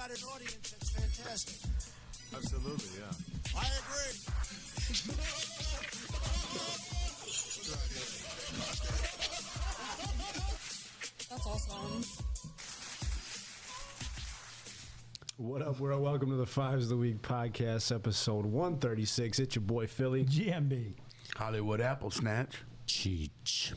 got an audience that's fantastic. Absolutely, yeah. I agree. That's awesome. What up, world? Welcome to the Fives of the Week podcast, episode 136. It's your boy, Fillie. GMB. Hollywood Apple Snatch. Cheech.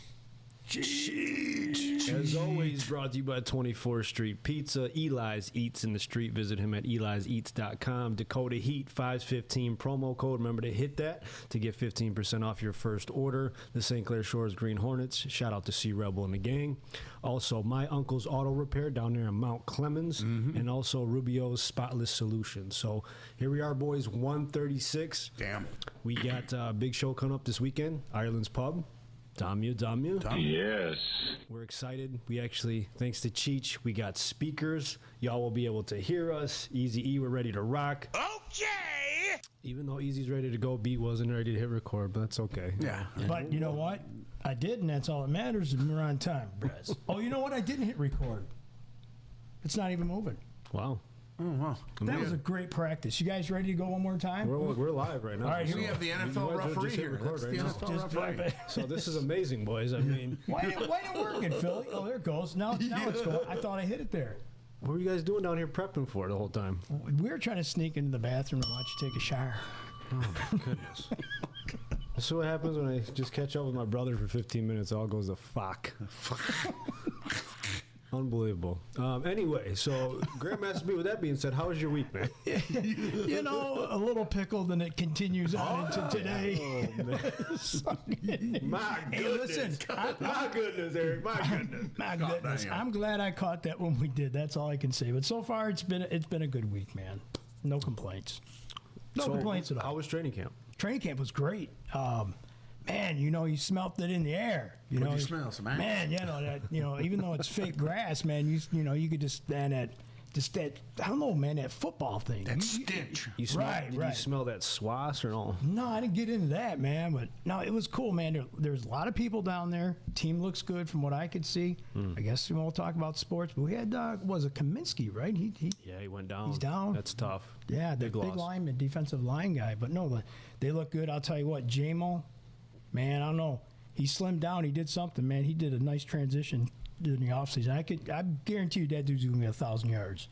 As always, brought to you by 24th Street Pizza. Eli's Eats in the Street. Visit him at eliseats.com. Dakota Heat 515 promo code. Remember to hit that to get 15% off your first order. The St. Clair Shores Green Hornets. Shout out to C Rebel and the gang. Also, My Uncle's Auto Repair down there in Mount Clemens. And also Rubio's Spotless Solutions. So here we are, boys. 136. Damn. We got a big show coming up this weekend. Ireland's Pub. Damn. Yes. We're excited. We actually, thanks to Cheech, we got speakers. Y'all will be able to hear us. Easy E, we're ready to rock. Okay. Even though Easy's ready to go, Beat wasn't ready to hit record, but that's okay. Yeah. But you know what? I did, and that's all that matters. And we're on time, Brez. Oh, you know what? I didn't hit record. It's not even moving. Wow. Oh, wow. That was a great practice. You guys ready to go one more time? We're live right now. All right, here We have the NFL referee here. That's the NFL referee. So this is amazing, boys. I mean, Why ain't it working, Philly? Oh, there it goes. Now it's going. I thought I hit it there. what were you guys doing down here prepping for the whole time? We were trying to sneak into the bathroom and watch you take a shower. Oh, my goodness. That's what happens when I just catch up with my brother for 15 minutes. It all goes to fuck. Unbelievable. Anyway, so Grandmaster B, with that being said, how was your week, man? You know, a little pickled, and it continues on into today. Oh, man. My Hey, goodness. listen, My goodness, Eric. My goodness. My goodness, damn. I'm glad I caught that when we did. That's all I can say. But so far, it's been a good week, man. No complaints. No complaints at all. How was training camp? Training camp was great. Man, you know, you smelt it in the air. What'd you smell? Some ass? Man, even though it's fake grass, man, you could just stand at that. I don't know, man, that football thing. That stench. You smell, Right, did right. you smell that swass or no? No, I didn't get into that, man. But no, it was cool, man. There's a lot of people down there. Team looks good from what I could see. I guess we won't talk about sports, but we had was it Kaminsky, right? Yeah, he went down. He's down. That's tough. Yeah, the Big big loss. lineman, defensive line guy. But no, they look good. I'll tell you what, JMO, man, I don't know. He slimmed down. He did something, man. He did a nice transition during the offseason. I guarantee you that dude's going to get 1,000 yards.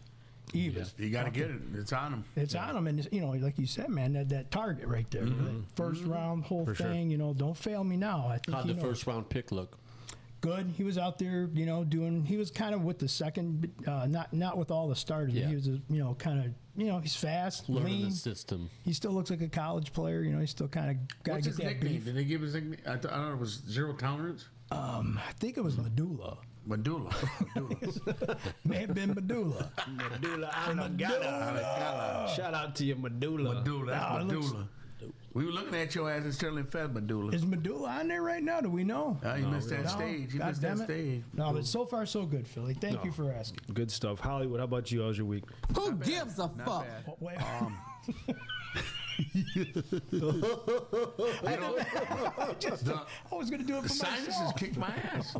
Even. You got to get it. It's on him. It's on him. And, like you said, man, that target right there. That first round whole For sure. thing, don't fail me now. I think How'd the first round pick look? good. He was out there, he was kind of with the second, not with all the starters. Yeah. He was, kind of, he's fast, Learning lean. the system. He still looks like a college player. He's still kind of got to What's get his that nickname? beef. Did they give his nickname? I don't know. It was Zero Tolerance? I think it was Medulla. Medulla. May have been Medulla. Medulla oblongata. Shout out to you, Medulla. Medulla. That's No, it looks- Medulla. We were looking at your ass and Sterling Fed Medulla. Is Medulla on there right now? Do we know? You missed that No? stage. You God missed that damn it. stage. No, but so far so good, Philly. Thank you for asking. Good stuff. Hollywood, how about you? How was your week? Who gives a Not fuck? bad. Oh, wait. I was going to do it The for sinuses myself. kicked my ass.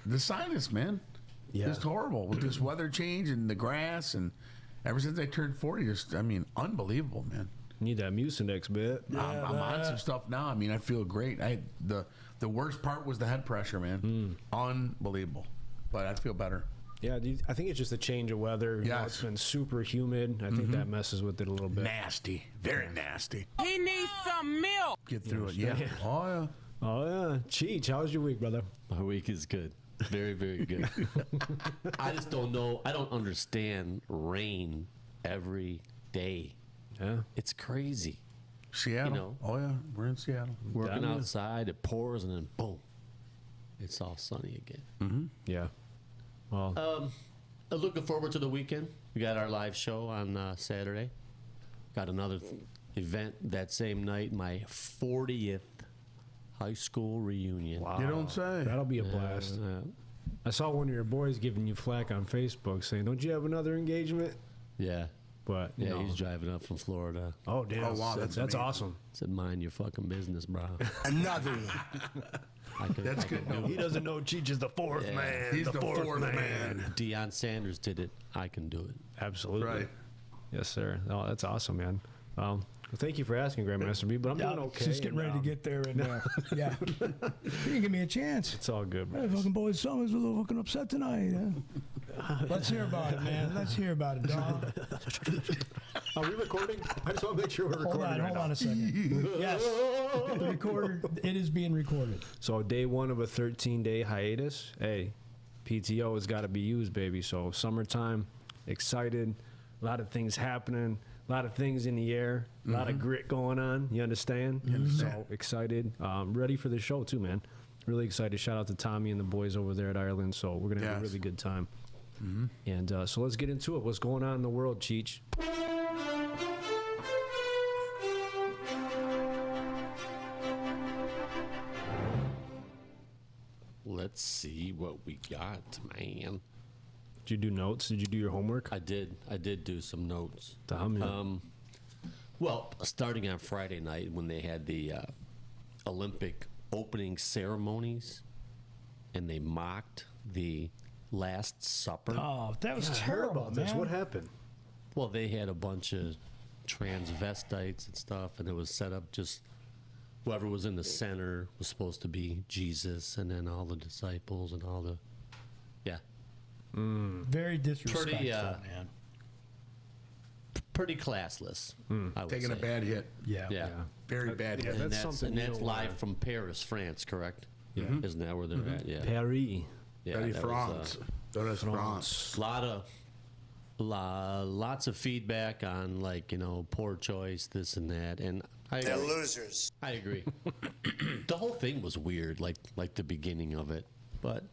The sinus, man. Yeah. It's horrible with this weather change and the grass. And ever since I turned 40, unbelievable, man. Need that Mucinex bit. I'm on some stuff now. I feel great. The worst part was the head pressure, man. Unbelievable. But I feel better. Yeah, I think it's just a change of weather. Yes. It's been super humid. I think that messes with it a little bit. Nasty. Very nasty. He needs some milk. Get through it. Yeah. Yeah. Oh, yeah. Oh, yeah. Cheech, how was your week, brother? My week is good. Very, very good. I just don't know. I don't understand rain every day. Yeah. It's crazy. Seattle. Oh, yeah. We're in Seattle. Working Yeah. outside, it pours, and then boom, it's all sunny again. Yeah. Well, I'm looking forward to the weekend. We got our live show on Saturday. Got another event that same night, my 40th high school reunion. wow. You don't say. That'll be a blast. I saw one of your boys giving you flack on Facebook saying, don't you have another engagement? Yeah. But, Yeah, no. he's driving up from Florida. Oh, damn. Oh, wow, That's that's amazing. awesome. Said, mind your fucking business, bro. Another one. That's good. He doesn't know Cheech is the fourth Yeah. man. He's the fourth man. Deion Sanders did it. I can do it. Absolutely. Right. Yes, sir. Oh, that's awesome, man. Well, thank you for asking, Grandmaster B, but I'm doing okay. Just getting ready to get there. And yeah, you didn't give me a chance. It's all good, Hey, man. fucking boy Summers was a little fucking upset tonight. Let's hear about it, man. Let's hear about it, dog. Are we recording? I just want to make sure we're Hold recording. on, right hold now. on a second. Yes, the recorder. It is being recorded. So day one of a 13-day hiatus. Hey, PTO has got to be used, baby. So summertime, excited, a lot of things happening, a lot of things in the air, a lot of grit going on. You understand? So excited, ready for the show too, man. Really excited. Shout out to Tommy and the boys over there at Ireland. So we're gonna have a Yes. really good time. And so let's get into it. What's going on in the world, Cheech? Let's see what we got, man. Did you do notes? Did you do your homework? I did do some notes. Damn, Well, starting on Friday night when they had the Olympic opening ceremonies, and they mocked the Last Supper. Oh, that was I heard terrible, about man. this. What happened? Well, they had a bunch of transvestites and stuff, and it was set up just whoever was in the center was supposed to be Jesus, and then all the disciples and all the, yeah, Very disrespectful, Pretty, man. pretty classless. I would Taking say. a bad hit. Yeah. Yeah. Very bad yeah, hit. And that's something you that's don't live wanna- from Paris, France, correct? Yeah. Isn't that where they're at? Yeah. Paris. Yeah, Very that France. was, That is France. lots of feedback on, like, poor choice, this and that, and I They're agree. losers. I agree. The whole thing was weird, like the beginning of it, but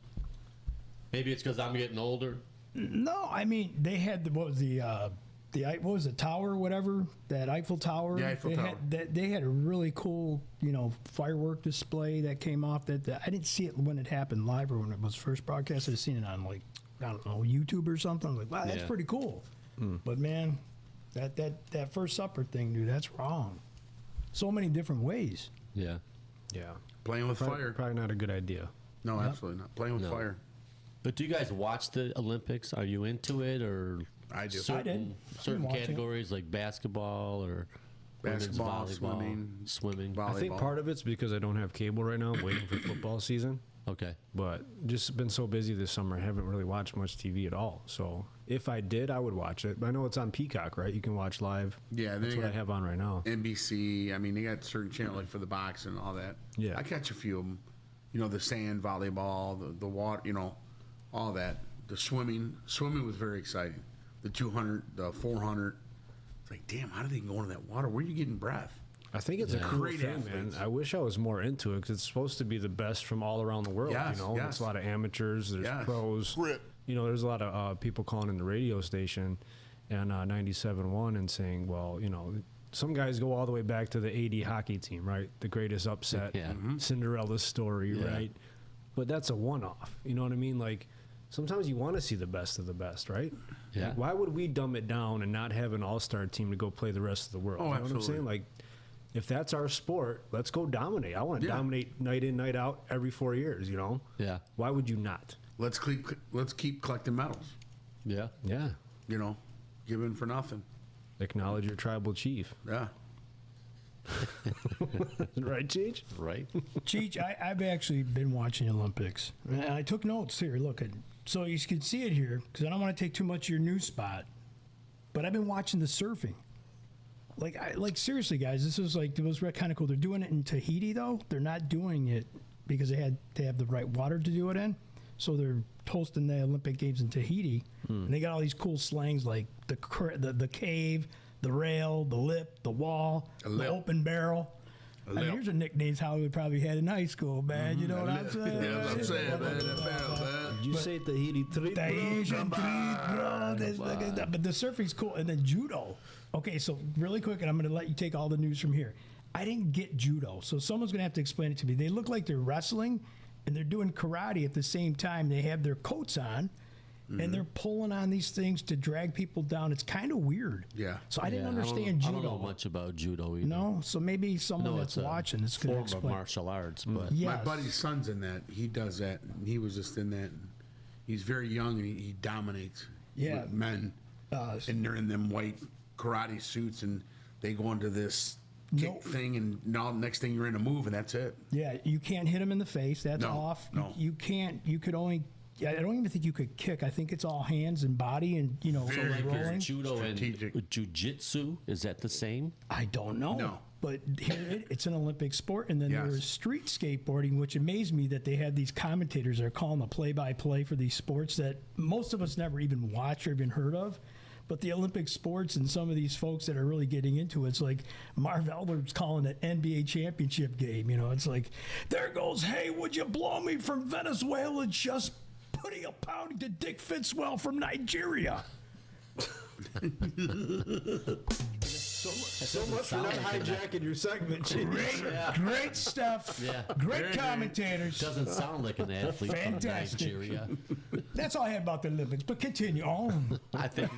maybe it's because I'm getting older. No, I mean they had what was the tower, or whatever, that Eiffel Tower. The Eiffel Tower. They had a really cool, firework display that came off. That I didn't see it when it happened live or when it was first broadcast. I seen it on, like, I don't know, YouTube or something. I'm like, wow, that's Yeah. pretty cool. But man, that first supper thing, dude, that's wrong. So many different ways. Yeah. Yeah. Playing with fire. Probably not a good idea. No, absolutely not. Playing with No. fire. But do you guys watch the Olympics? Are you into it, or I do. I did. certain I've been watching. categories like basketball or women's Basketball, volleyball, swimming? volleyball. I think part of it's because I don't have cable right now. I'm waiting for football season. Okay. But just been so busy this summer, I haven't really watched much TV at all. So if I did, I would watch it. But I know it's on Peacock, right? You can watch live. Yeah, That's they what I got have on right now. NBC. I mean, they got certain channels like for the boxing and all that. Yeah. I catch a few of them. The sand volleyball, the water, all that. The swimming. Swimming was very exciting. The 200, the 400. It's like, damn, how do they go into that water? Where are you getting breath? I think it's a Yeah. cool Great thing, man. athletes. I wish I was more into it because it's supposed to be the best from all around the world. Yes, There's yes. a lot of amateurs, there's Yes. pros. Grit. There's a lot of people calling in the radio station and 97.1 and saying, well, some guys go all the way back to the 80 hockey team, right? The greatest upset, Yeah. Cinderella story, Yeah. right? But that's a one-off. You know what I mean? Like, sometimes you want to see the best of the best, right? Yeah. Like, why would we dumb it down and not have an all-star team to go play the rest of the world? Oh, you know what I'm absolutely. saying? Like, if that's our sport, let's go dominate. I want to Yeah. dominate night in, night out every 4 years, Yeah. Why would you not? Let's keep collecting medals. Yeah. Yeah. Giving for nothing. Acknowledge your tribal chief. Yeah. Right, Cheech? Right. Cheech, I've actually been watching the Olympics, and I took notes here. Look, so you can see it here because I don't want to take too much of your news spot. But I've been watching the surfing. Like seriously, guys, it was kind of cool. They're doing it in Tahiti though. They're not doing it because they have the right water to do it in. So they're hosting the Olympic Games in Tahiti, and they got all these cool slangs like the cave, the rail, the lip, the wall, A the lip. open barrel. I mean, lip. here's a nicknames how we probably had in high school, man. You know what I'm saying? Yeah, that's what I'm saying, man. That barrel, man. Did you say Tahiti 3? The Asian treat, bro. But the surfing's cool. And then judo. Okay, so really quick, and I'm going to let you take all the news from here. I didn't get judo, so someone's going to have to explain it to me. They look like they're wrestling, and they're doing karate at the same time. They have their coats on, and they're pulling on these things to drag people down. It's kind of weird. Yeah. So I didn't Yeah, understand I judo. don't know much about judo either. No, so maybe someone No, that's it's a watching is going to form of explain. martial arts, but Yes. My buddy's son's in that. He does that. And he was just in that. And he's very young and he dominates Yeah. with men. And they're in them white karate suits and they go into this kick Nope. thing and now next thing you're in a move and that's it. Yeah, you can't hit him in the face. That's No, off. no. You can't. You could only. I don't even think you could kick. I think it's all hands and body and Very like rolling. is judo strategic. and jujitsu, is that the same? I don't know. No. But here it's an Olympic sport, and then Yes. there is street skateboarding, which amazed me that they had these commentators that are calling the play-by-play for these sports that most of us never even watch or even heard of. But the Olympic sports and some of these folks that are really getting into it's like Marv Elder's calling it NBA championship game. It's like, there goes, hey, would you blow me from Venezuela just putting a pound to Dick Fitzwell from Nigeria? So much for not hijacking your segment. Great stuff. Yeah. Great commentators. Doesn't sound like an athlete Fantastic. from Nigeria. That's all I had about the Olympics. But continue on. I think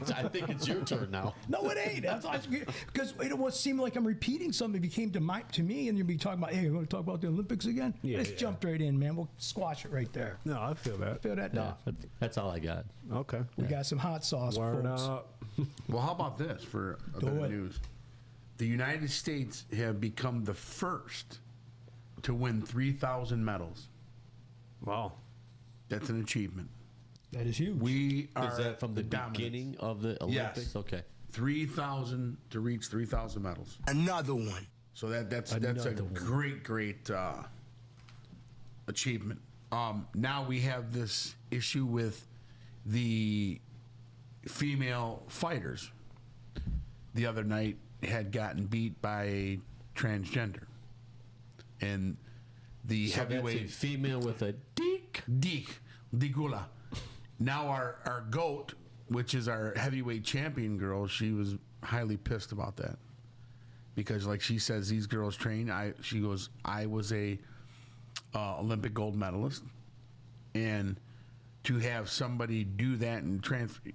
it's your turn now. No, it ain't. Because it would seem like I'm repeating something that came to me, and you'd be talking about, hey, you want to talk about the Olympics again? Yeah, Let's jumped right in, man. We'll squash it right there. No, I feel that. Feel that? Yeah, No. but that's all I got. Okay. We got some hot sauce, Word folks. up. Well, how about this for a bit of it. news? The United States have become the first to win 3,000 medals. Wow. That's an achievement. That is huge. We are Is that from the dominant. beginning of the Olympics? Yes. Okay. 3,000 to reach 3,000 medals. Another one. So that's a Another one. great achievement. Now we have this issue with the female fighters. The other night had gotten beat by a transgender, and the So that's a heavyweight female with a deek. Digula. Now our GOAT, which is our heavyweight champion girl, she was highly pissed about that. Because like she says, these girls train. She goes, I was a Olympic gold medalist. And to have somebody do that and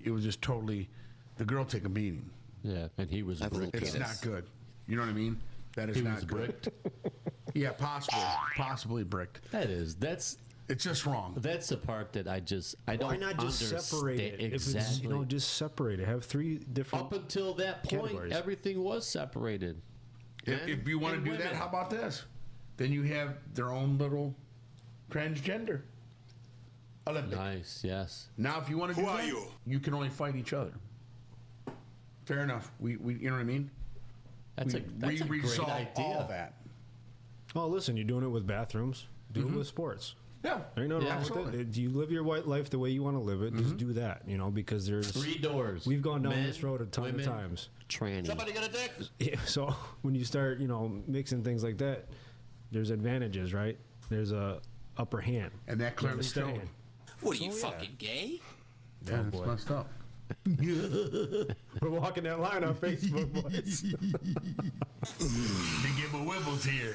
it was just totally, the girl took a beating. Yeah, and he was bricked. It's not good. You know what I mean? That is He not was good. bricked. Yeah, possibly bricked. That's It's just wrong. that's the part that I don't Why not just separate it? understand. Exactly. If it's, just separate it. Have three different. Up until that point, categories. everything was separated. If you want to And do that, women. how about this? Then you have their own little transgender Olympic. Nice, yes. Now, if you want to do Who are that, you? you can only fight each other. Fair enough. We you know what I mean? That's a great resolve idea. all that. Oh, listen, you're doing it with bathrooms. Do it with sports. Yeah. Ain't nothing Yeah, wrong with absolutely. it. You live your white life the way you want to live it. Just do that, because there's 3 doors. We've gone down Men, this road a ton women, of times. Tranny. Somebody got a dick? Yeah, so when you start, mixing things like that, there's advantages, right? There's a upper hand. And that clearly Understand? showed. What are you, fucking gay? Yeah, it's boy. messed up. We're walking that line on Facebook, boys. They give a wibbles here.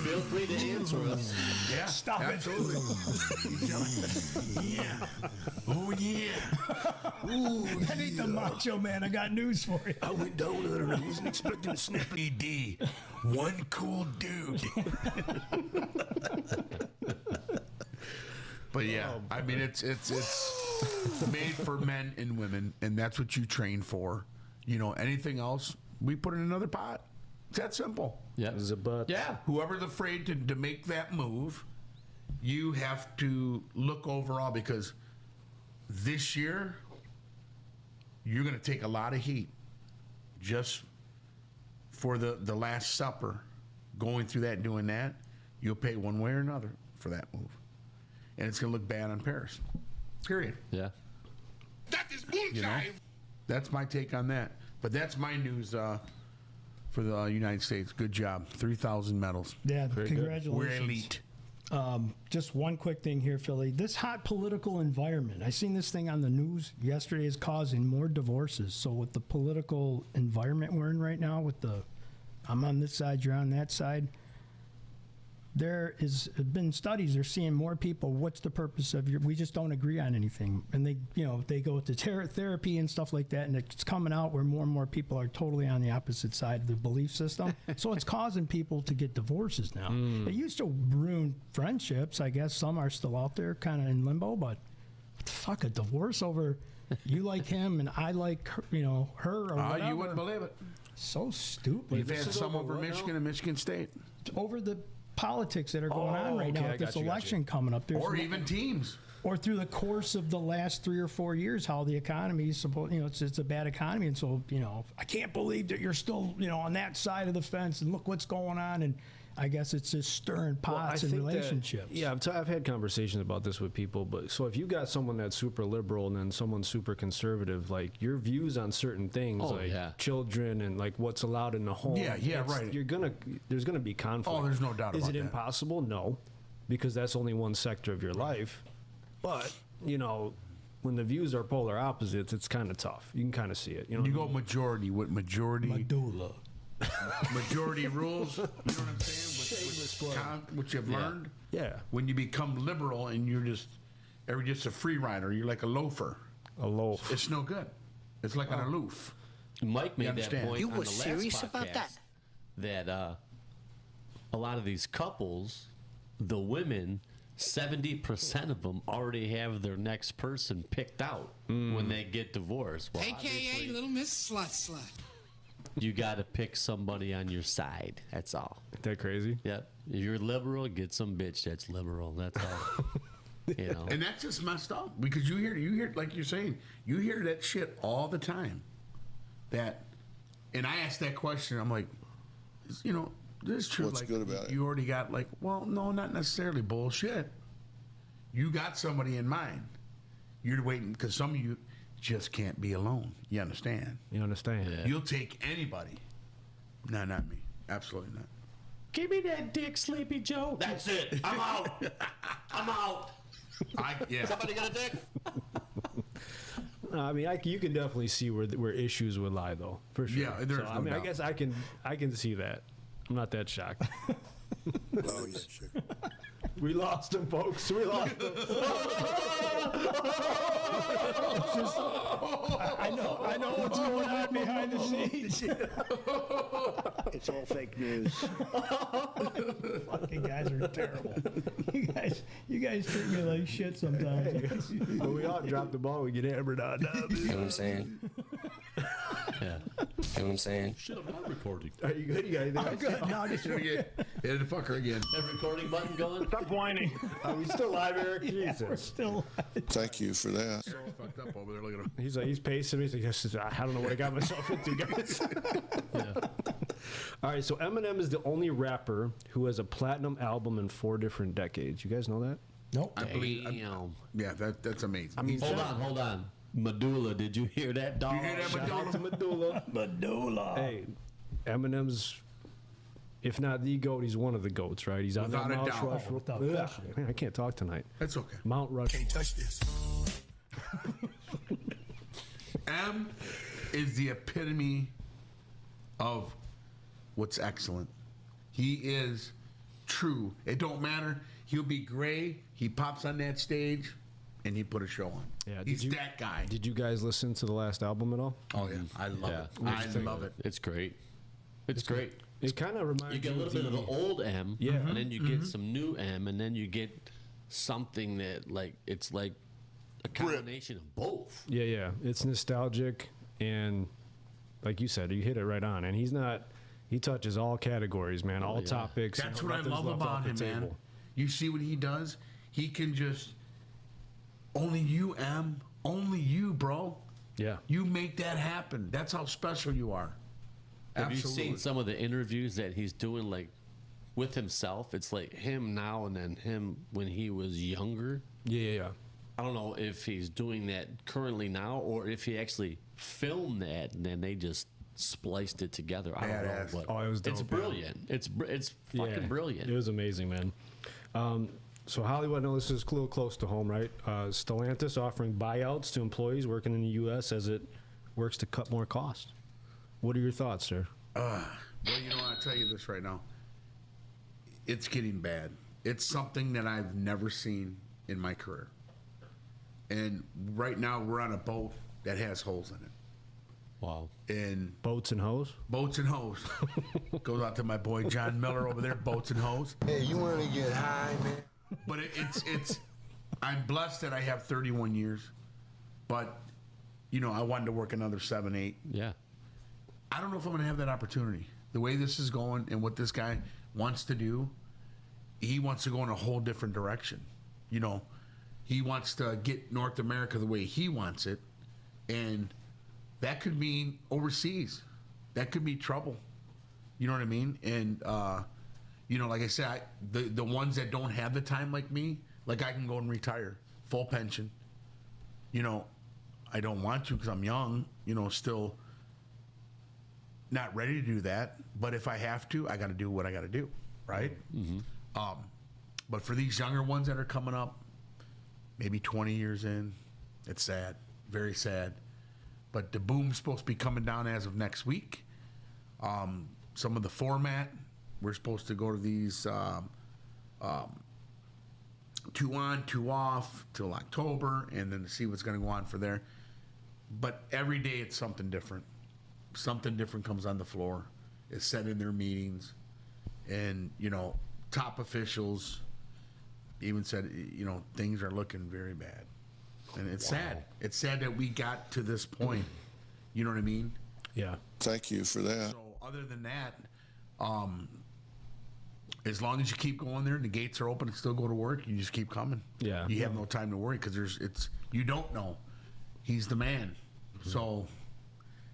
Feel free to answer us. Yeah, Stop it. absolutely. Yeah. Oh yeah. Ooh, That ain't the Macho Man. I got news for you. I went down there and I wasn't expecting a snippy D. One cool dude. But yeah, I mean it's made for men and women, and that's what you train for. Anything else, we put in another pot. It's that simple. Yeah. Yeah, whoever's afraid to make that move, you have to look overall because this year you're going to take a lot of heat just for the Last Supper, going through that and doing that. You'll pay one way or another for that move, and it's going to look bad on Paris. Period. Yeah. That is bullshit. That's my take on that. But that's my news for the United States. Good job. 3,000 medals. Yeah, Very good. congratulations. We're elite. Just one quick thing here, Philly. This hot political environment, I seen this thing on the news yesterday, is causing more divorces. So with the political environment we're in right now, I'm on this side, you're on that side, there is been studies. They're seeing more people. What's the purpose of your? We just don't agree on anything, and they go to therapy and stuff like that, and it's coming out where more and more people are totally on the opposite side of the belief system. So it's causing people to get divorces now. It used to ruin friendships. I guess some are still out there, kind of in limbo. But what the fuck, a divorce over you like him and I like her, her or whatever. You wouldn't believe it. So stupid. You've had some over Michigan and Michigan State. Over the politics that are going on right now with this election coming up. Or even teams. Or through the course of the last 3 or 4 years, how the economy is supposed, it's a bad economy. And so, I can't believe that you're still, on that side of the fence and look what's going on. And I guess it's just stirring pots and relationships. I've had conversations about this with people. But so if you got someone that's super liberal and then someone super conservative, like your views on certain things, children and like what's allowed in the home. Right. There's gonna be conflict. Oh, there's no doubt about that. Is it impossible? No, because that's only one sector of your life. But when the views are polar opposites, it's kind of tough. You can kind of see it. You go majority with majority. Medulla. Majority rules. You know what I'm saying? What you've learned. Yeah. When you become liberal and you're just a free rider, you're like a loafer. A loaf. It's no good. It's like an aloof. Mike made that point You on were the last serious about podcast that? that a lot of these couples, the women, 70% of them already have their next person picked out when they get divorced. Well, AKA Little Miss Slut Slut. you got to pick somebody on your side. That's all. Isn't that crazy? Yep. If you're liberal, get some bitch that's liberal. That's all. And that's just messed up because you hear like you're saying, you hear that shit all the time. And I asked that question. I'm like, this is true. What's good about it? You already got no, not necessarily bullshit. You got somebody in mind. You're waiting because some of you just can't be alone. You understand? You understand? Yeah. You'll take anybody. No, not me. Absolutely not. Give me that dick, Sleepy Joe. That's it. I'm out. I'm out. Somebody got a dick? I mean, you can definitely see where issues would lie, though, for sure. Yeah, there's no doubt. I guess I can see that. I'm not that shocked. Oh, yeah, sure. We lost him, folks. We lost him. I know what's going on behind the scenes. It's all fake news. Fucking guys are terrible. You guys treat me like shit sometimes. When we all drop the ball, we get hammered on. You know what I'm saying? Yeah. You know what I'm saying? Shit, I'm not recording. Are you good? You got anything? I'm good. No, just Hit the fucker again. That recording button going? Stop whining. Are we still live, Eric? we're Jesus. still. Thank you for that. So fucked up over there. Look at him. He's pacing me. He's like, I don't know what I got myself into, guys. All right, so Eminem is the only rapper who has a platinum album in 4 different decades. You guys know that? Nope. I believe. Damn. Yeah, that's amazing. I mean, Hold on. Medulla, did you hear that, dog? You hear that, shout out to Medulla. Medulla. Hey, Eminem's, if not the GOAT, he's one of the GOATs, right? He's on Without that a Mount doubt. Rushmore. Without Ugh, question. man, I can't talk tonight. That's okay. Mount Rushmore. Touch this. M is the epitome of what's excellent. He is true. It don't matter. He'll be gray. He pops on that stage, and he put a show on. Yeah, He's that guy. Did you guys listen to the last album at all? Oh yeah, I love it. I love it. It's great. It's great. It kind of reminds You get a little bit of the old M, Yeah. and then you get some new M, and then you get something that it's like a combination of both. Yeah. It's nostalgic, and like you said, you hit it right on. And he touches all categories, man, all topics. That's what I nothing's love left about off the him, man. table. You see what he does? He can just only you, M. Only you, bro. Yeah. You make that happen. That's how special you are. Have you Absolutely. seen some of the interviews that he's doing, like with himself? It's like him now and then him when he was younger. Yeah. I don't know if he's doing that currently now or if he actually filmed that and then they just spliced it together. I don't know, Badass. but Oh, it was dope, it's man. brilliant. It's fucking brilliant. It was amazing, man. So Hollywood, I know this is a little close to home, right? Stellantis offering buyouts to employees working in the U.S. as it works to cut more costs. What are your thoughts, sir? Well, I'll tell you this right now. it's getting bad. It's something that I've never seen in my career. And right now we're on a boat that has holes in it. Wow. And Boats and hose? boats and hose. Goes out to my boy John Miller over there, boats and hose. Hey, you want to get high, man? But it's I'm blessed that I have 31 years. But, you know, I wanted to work another 7, 8. Yeah. I don't know if I'm going to have that opportunity. The way this is going and what this guy wants to do, he wants to go in a whole different direction. You know, he wants to get North America the way he wants it. And that could mean overseas. That could be trouble. You know what I mean? And, you know, like I said, the ones that don't have the time like me, like I can go and retire, full pension. You know, I don't want to because I'm young, you know, still not ready to do that. But if I have to, I got to do what I got to do, right? Mm-hmm. But for these younger ones that are coming up, maybe 20 years in, it's sad, very sad. But the boom's supposed to be coming down as of next week. Some of the format, we're supposed to go to these 2 on, 2 off till October, and then to see what's going to go on for there. But every day it's something different. Something different comes on the floor. It's said in their meetings. And, you know, top officials even said, you know, things are looking very bad. And it's sad. It's sad that we got to this point. You know what I mean? Yeah. Thank you for that. So other than that, as long as you keep going there and the gates are open and still go to work, you just keep coming. Yeah. You have no time to worry because you don't know. He's the man. So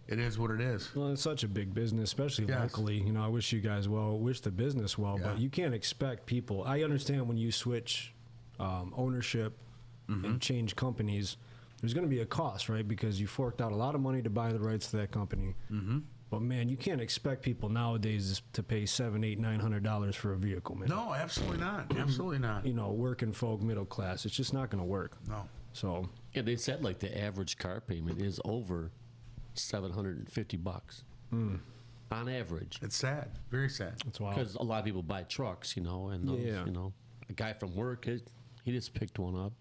it is what it is. Well, it's such a big business, especially Yes. locally. You know, I wish you guys well, wish the business well, Yeah. but you can't expect people. I understand when you switch ownership and change companies, there's going to be a cost, right? Because you forked out a lot of money to buy the rights to that company. Mm-hmm. But man, you can't expect people nowadays to pay $700, $800, $900 for a vehicle, man. No, absolutely not. Absolutely not. You know, working folk, middle class, it's just not going to work. No. So Yeah, they said like the average car payment is over $750 on average. It's sad. Very sad. that's wild. Because a lot of people buy trucks, you know, and those, Yeah. you know, a guy from work, he just picked one up.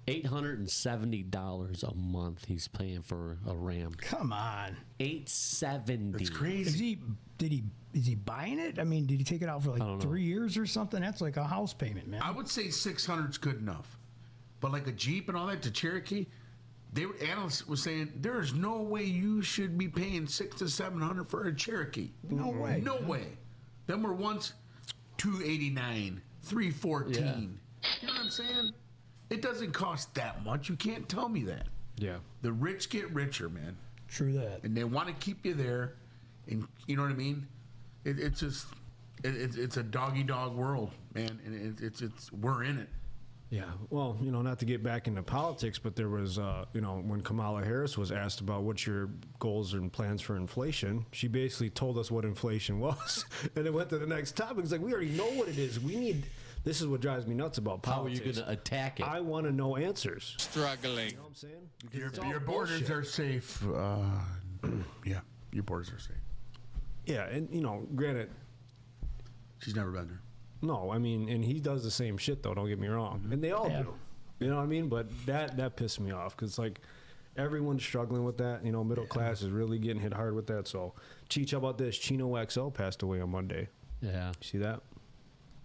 $870 a month he's paying for a Ram. Come on. It's $870. Is crazy. he buying it? I mean, did he take it out for I don't like know. 3 years or something? That's like a house payment, man. I would say 600 is good enough. But like a Jeep and all that, to Cherokee, analysts were saying there's no way you should be paying $600 to $700 for a Cherokee. No way. No way. Them were once $289, $314. Yeah. You know what I'm saying? It doesn't cost that much. You can't tell me that. yeah. The rich get richer, man, True that. and they want to keep you there. And you know what I mean? It's just it's a doggy dog world, man, and it's we're in it. Yeah, well, you know, not to get back into politics, but there was, you know, when Kamala Harris was asked about what's your goals and plans for inflation, she basically told us what inflation was, and it went to the next topic. It's like, we already know what it is. This is what drives me nuts about How are politics. you going to attack it? I want to know answers. Struggling. You know what I'm saying? Because it's all Your borders bullshit. are safe. Yeah, your borders are safe. Yeah, and, you know, granted, She's never been there. no, I mean, and he does the same shit, though, don't get me wrong. And they all Yeah. do. You know what I mean? But that pissed me off, because, like, everyone's struggling with that. You know, middle class is really getting hit hard with that. So, Cheech, how about this? Chino XL passed away on Monday. Yeah. See that?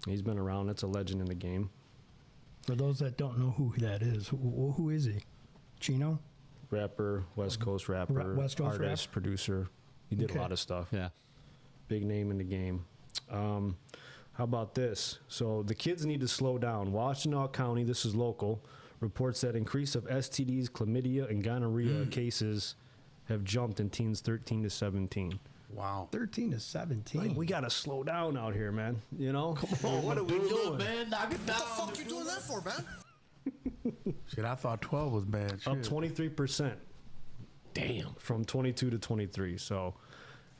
He's been around. That's a legend in the game. For those that don't know who that is, who is he? Chino? Rapper, West Coast rapper, West Coast artist, rap? producer. He did Okay. a lot of stuff. Yeah. Big name in the game. How about this? So the kids need to slow down. Washtenaw County, this is local, reports that increase of STDs, chlamydia, and gonorrhea cases have jumped in teens 13 to 17. Wow. 13 to 17. Like, we got to slow down out here, man. You know? Come on. What are we doing? man. Knock it down. What you doing that for, man? Shit, I thought 12 was bad. Up Shit. 23%. Damn. From 22 to 23. So,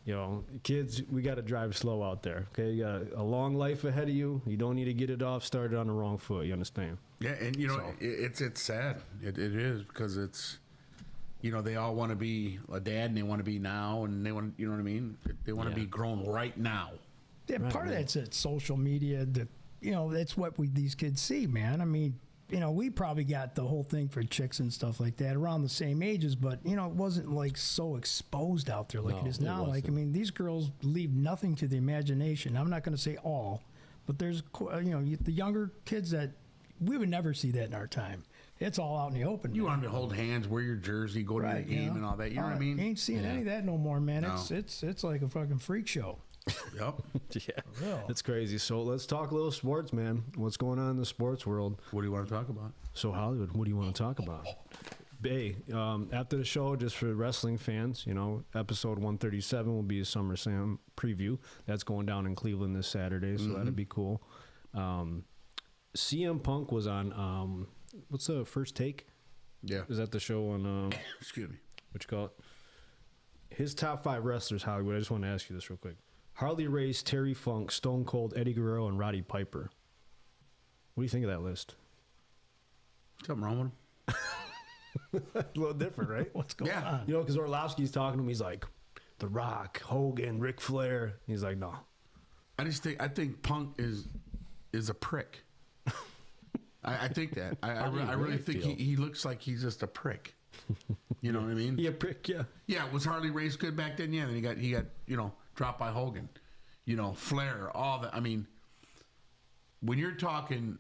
you know, kids, we got to drive slow out there. Okay, you got a long life ahead of you. You don't need to get it off started on the wrong foot. You understand? Yeah, and you know, So- it's sad. It is because it's, you know, they all want to be a dad and they want to be now and they want, you know what I mean? They want to Yeah. be grown right now. part of that's at social media. That's what these kids see, man. I mean, we probably got the whole thing for chicks and stuff like that around the same ages, but it wasn't like so exposed out there like it is now. Like, I mean, these girls leave nothing to the imagination. I'm not going to say all, but there's the younger kids that we would never see that in our time. It's all out in the open. You want them to hold hands, wear your jersey, go to the game and all that. You know what I mean? Ain't seeing any of that no more, man. No. It's like a fucking freak show. Yep. Yeah, it's crazy. So let's talk a little sports, man. What's going on in the sports world? What do you want to talk about? So Hollywood, what do you want to talk about? Bay, after the show, just for wrestling fans, episode 137 will be a SummerSlam preview. That's going down in Cleveland this Saturday, so that'll be cool. CM Punk was on, what's the First Take? Yeah. Is that the show on, Excuse me. what you call it? His top 5 wrestlers, Hollywood. I just want to ask you this real quick. Harley Race, Terry Funk, Stone Cold, Eddie Guerrero, and Roddy Piper. What do you think of that list? Something wrong with him? A little different, right? What's going on? Because Orlovsky's talking to him. He's like, The Rock, Hogan, Ric Flair. He's like, no. I think Punk is a prick. I think that. I really think he looks like he's just a prick. You know what I mean? Yeah, prick, yeah. Yeah, was Harley Race good back then? Yeah, then he got dropped by Hogan. Flair, all that. I mean, when you're talking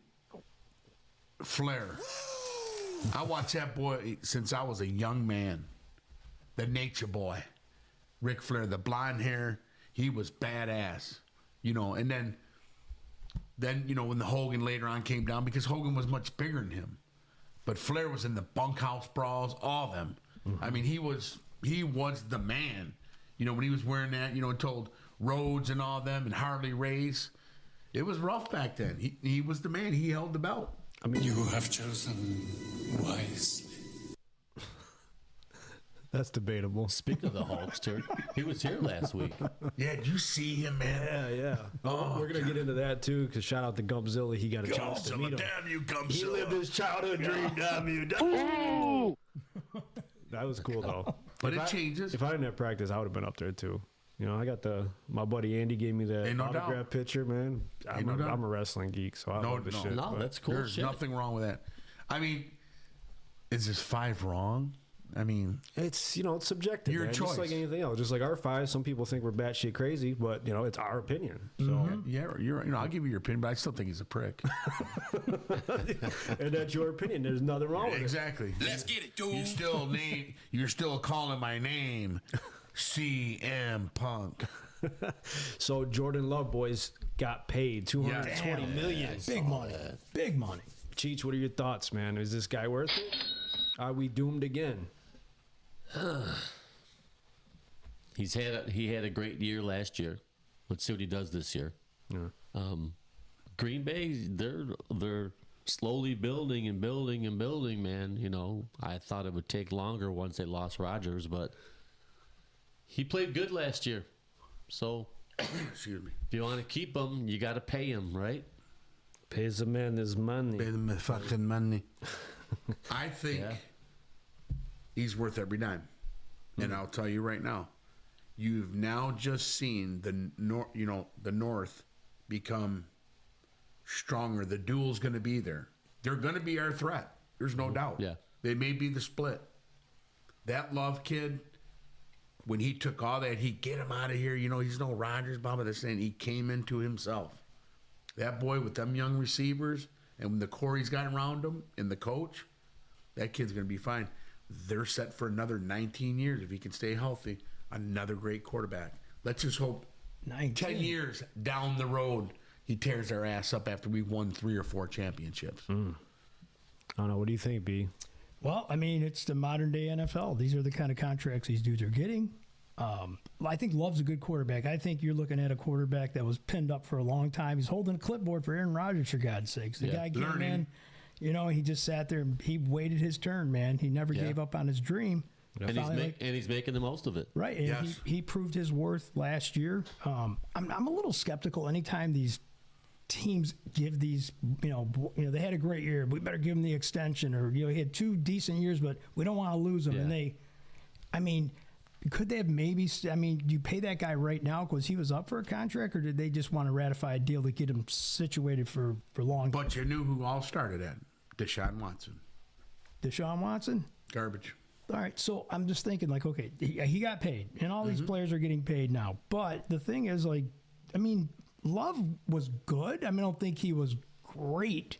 Flair, I watched that boy since I was a young man. The Nature Boy, Ric Flair, the blonde hair, he was badass. And then when the Hogan later on came down, because Hogan was much bigger than him, but Flair was in the bunkhouse brawls, all of them. I mean, he was the man. When he was wearing that, and told Rhodes and all them and Harley Race, it was rough back then. He was the man. He held the belt. I mean, you have chosen wisely. That's debatable. Speaking of the Hulkster, he was here last week. Yeah, did you see him, man? Yeah. Oh, we're going to get into that, too, because shout out to Gumpzilla. He got a chance to meet him. Damn you, Gumpzilla. He lived his childhood dream, damn you. That was cool, though. But it changes. If I didn't have practice, I would have been up there, too. I got my buddy Andy gave me that autograph picture, man. I'm a wrestling geek, so I love this shit. No, that's cool There's shit. nothing wrong with that. I mean, is this 5 wrong? I mean, it's it's subjective. Your man. choice. Just like anything else. Just like our 5, some people think we're batshit crazy, but it's our opinion. So yeah, you're right. I'll give you your opinion, but I still think he's a prick. and that's your opinion. There's nothing wrong with it. Exactly. Let's get it, dude. You're still calling my name, CM Punk. So Jordan Love boys got paid $220 million. Big money. Big money. Cheech, what are your thoughts, man? Is this guy worth it? Are we doomed again? He had a great year last year. Let's see what he does this year. Yeah. Green Bay, they're slowly building and building and building, man. I thought it would take longer once they lost Rodgers, but he played good last year. So, Excuse me. if you want to keep him, you got to pay him, right? Pays a man his money. Pay them fucking money. I think he's worth every dime. And I'll tell you right now, you've now just seen the North become stronger. The duel's going to be there. They're going to be our threat. There's no doubt. Yeah. They may be the split. That Love kid, when he took all that, he get him out of here. He's no Rodgers, blah, blah, this, and he came into himself. That boy with them young receivers, and when the core he's got around him, and the coach, that kid's going to be fine. They're set for another 19 years if he can stay healthy. Another great quarterback. Let's just hope 10 years down the road he tears our ass up after we've won 3 or 4 championships. I don't know. What do you think, B? Well, I mean, it's the modern day NFL. These are the kind of contracts these dudes are getting. I think Love's a good quarterback. I think you're looking at a quarterback that was pinned up for a long time. He's holding a clipboard for Aaron Rodgers, for God's sakes. The guy came in, he just sat there and he waited his turn, man. He never gave up on his dream. And he's making the most of it. Right. And he proved his worth last year. I'm a little skeptical anytime these teams give these, they had a great year. We better give them the extension, or, he had 2 decent years, but we don't want to lose them. Yeah. And Could they have maybe? I mean, do you pay that guy right now because he was up for a contract, or did they just want to ratify a deal to get him situated for long? But you knew who all started at Deshaun Watson. Deshaun Watson? Garbage. All right, so I'm just thinking, like, okay, he got paid, and all these players are getting paid now. But the thing is, like, I mean, Love was good. I mean, I don't think he was great,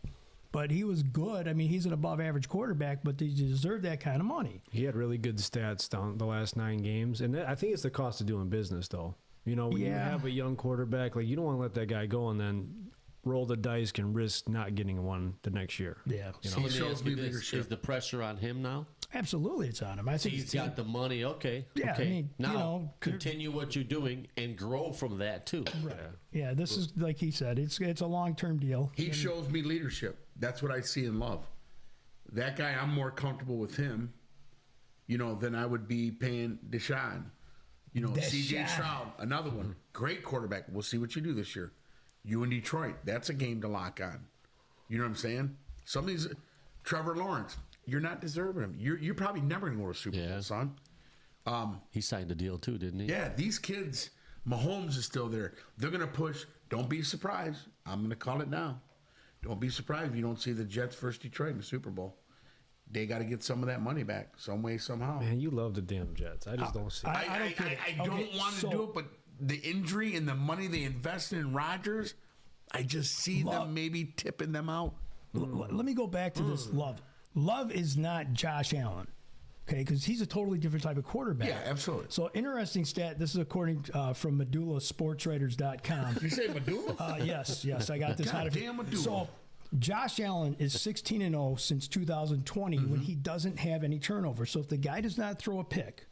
but he was good. I mean, he's an above-average quarterback, but he deserved that kind of money. He had really good stats down the last 9 games, and I think it's the cost of doing business, though. You know, when you have a young quarterback, like, you don't want to let that guy go and then roll the dice and risk not getting one the next year. Yeah. So let me ask you this, is the pressure on him now? Absolutely, it's on him. I think He's got the money. Okay. Yeah, okay. I mean, now you know, continue what you're doing and grow from that too. Right. Yeah, this is like he said. It's a long-term deal. He shows me leadership. That's what I see in Love. That guy, I'm more comfortable with him, you know, than I would be paying Deshaun. You know, C.J. Stroud, another one, great quarterback. We'll see what you do this year. You in Detroit, that's a game to lock on. You know what I'm saying? Some of these, Trevor Lawrence, you're not deserving him. You're probably never going to go to a Super Bowl, son. He signed a deal too, didn't he? Yeah, these kids, Mahomes is still there. They're going to push. Don't be surprised. I'm going to call it now. Don't be surprised if you don't see the Jets versus Detroit in the Super Bowl. They got to get some of that money back, some way, somehow. Man, you love the damn Jets. I just don't see it. I don't want to do it, but the injury and the money they invested in Rodgers, I just see them maybe tipping them out. Let me go back to this Love. Love is not Josh Allen, okay, because he's a totally different type of quarterback. Yeah, absolutely. So interesting stat. This is according from MedullaSportsWriters.com. You say Medulla? Yes, I got this. God damn Medulla. So Josh Allen is 16-0 since 2020 when he doesn't have any turnover. So if the guy does not throw a pick,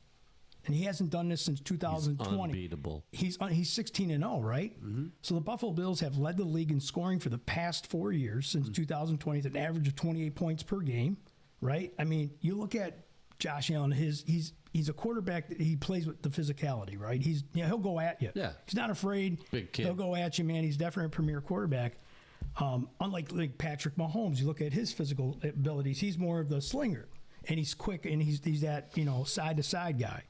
and he hasn't done this since 2020. He's unbeatable. He's 16-0, right? So the Buffalo Bills have led the league in scoring for the past 4 years since 2020, at an average of 28 points per game, right? I mean, you look at Josh Allen. He's a quarterback that he plays with the physicality, right? He'll go at you. Yeah. He's not afraid. Big kid. He'll go at you, man. He's definitely a premier quarterback. Unlike like Patrick Mahomes, you look at his physical abilities. He's more of the slinger, and he's quick, and he's that side to side guy.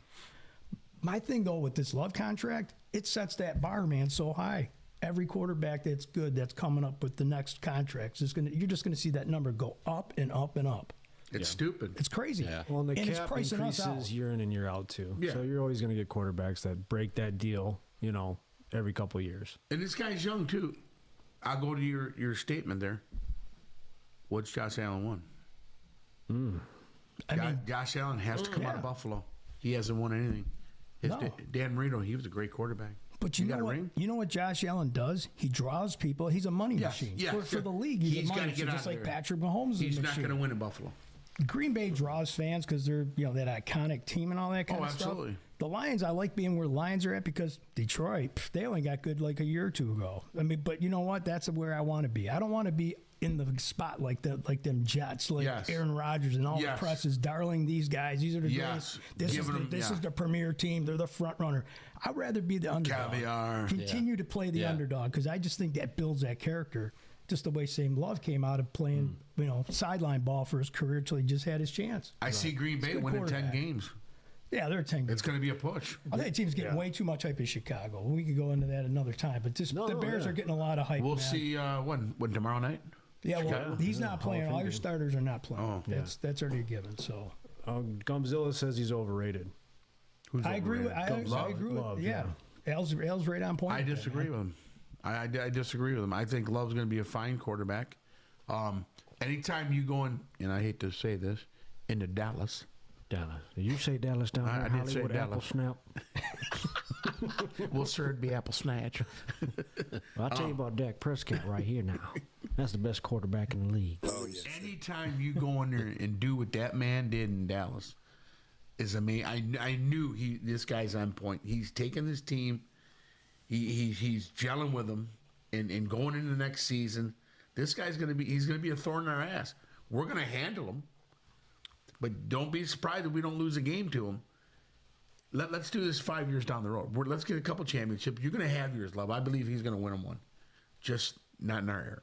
My thing, though, with this Love contract, it sets that bar, man, so high. Every quarterback that's good that's coming up with the next contracts you're just gonna see that number go up and up and up. It's stupid. It's crazy. Yeah. Well, and the it's cap pricing us out. increases year in and year out, too. Yeah. So you're always going to get quarterbacks that break that deal, every couple of years. And this guy's young, too. I'll go to your statement there. What's Josh Allen won? Josh Allen has to come out of Buffalo. He hasn't won anything. Dan Marino, he was a great quarterback. But you know what? You know what Josh Allen does? He draws people. He's a money machine. For the league, he's a money machine, just like Patrick Mahomes is a machine. He's not going to win in Buffalo. Green Bay draws fans because they're that iconic team and all that kind of absolutely. stuff. The Lions, I like being where the Lions are at because Detroit, they only got good like a year or two ago. I mean, but you know what? That's where I want to be. I don't want to be in the spot like them Jets, like Aaron Rodgers and all the press is darling these guys. These are the greatest. This is the premier team. They're the front runner. I'd rather be the underdog. Caviar. Continue to play the underdog because I just think that builds that character. Just the way Sam Love came out of playing, sideline ball for his career until he just had his chance. I see Green Bay winning 10 games. Yeah, they're 10 games. It's going to be a push. I think the team's getting way too much hype in Chicago. We could go into that another time. But the Bears are getting a lot of hype. We'll see when tomorrow night? Yeah, well, he's not playing. All your starters are not playing. That's already a given. So Gumzilla says he's overrated. I agree with. I agree with. Yeah, Al's right on point. I disagree with him. I disagree with him. I think Love's going to be a fine quarterback. Anytime you go in, and I hate to say this, into Dallas. Did you say Dallas down there? I did say Apple Dallas. Snap. Well, sir, it'd be Apple Snatch. Well, I'll tell you about Dak Prescott right here now. That's the best quarterback in the league. Anytime you go in there and do what that man did in Dallas is amazing. I knew this guy's on point. He's taking this team. He's gelling with them and going into the next season. This guy's gonna be a thorn in our ass. We're gonna handle him, but don't be surprised if we don't lose a game to him. Let's do this 5 years down the road. Let's get a couple championships. You're gonna have yours, Love. I believe he's gonna win them one, just not in our era.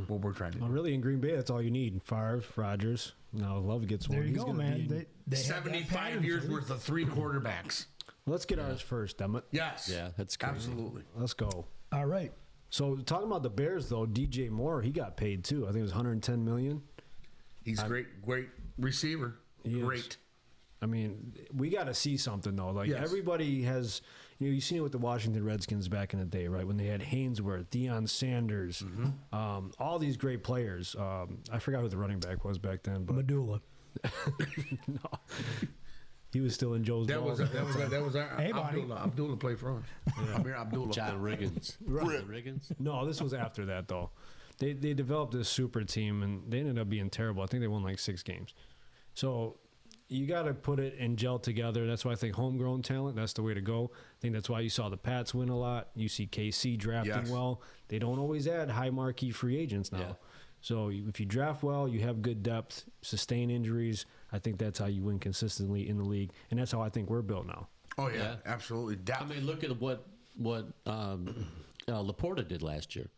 what we're trying to do. Well, really, in Green Bay, that's all you need. Favre, Rodgers. Now Love gets one. There you He's go, gonna man. be- They have that 75 pattern years for you. worth of 3 quarterbacks. Let's get ours first, Emmett. Yes. Yeah, that's crazy. Absolutely. Let's go. All right. So talking about the Bears, though, DJ Moore, he got paid too. I think it was $110 million. He's great receiver. He is. Great. I mean, we got to see something though. Like Yes. everybody has, you've seen it with the Washington Redskins back in the day, right? When they had Hainsworth, Deion Sanders, all these great players. I forgot who the running back was back then, but Medulla. no, he was still in Joe's. That was our Hey, buddy. Abdullah played for us. Amir Abdullah. John Riggins. Riggins? No, this was after that though. They developed this super team and they ended up being terrible. I think they won like 6 games. So you got to put it and gel together. That's why I think homegrown talent, that's the way to go. I think that's why you saw the Pats win a lot. You see KC drafting Yes. well. They don't always add high marquee free agents now. Yeah. So if you draft well, you have good depth, sustain injuries. I think that's how you win consistently in the league. And that's how I think we're built now. Oh, yeah. Yeah. Absolutely. I Depth. mean, look at what Laporta did last year.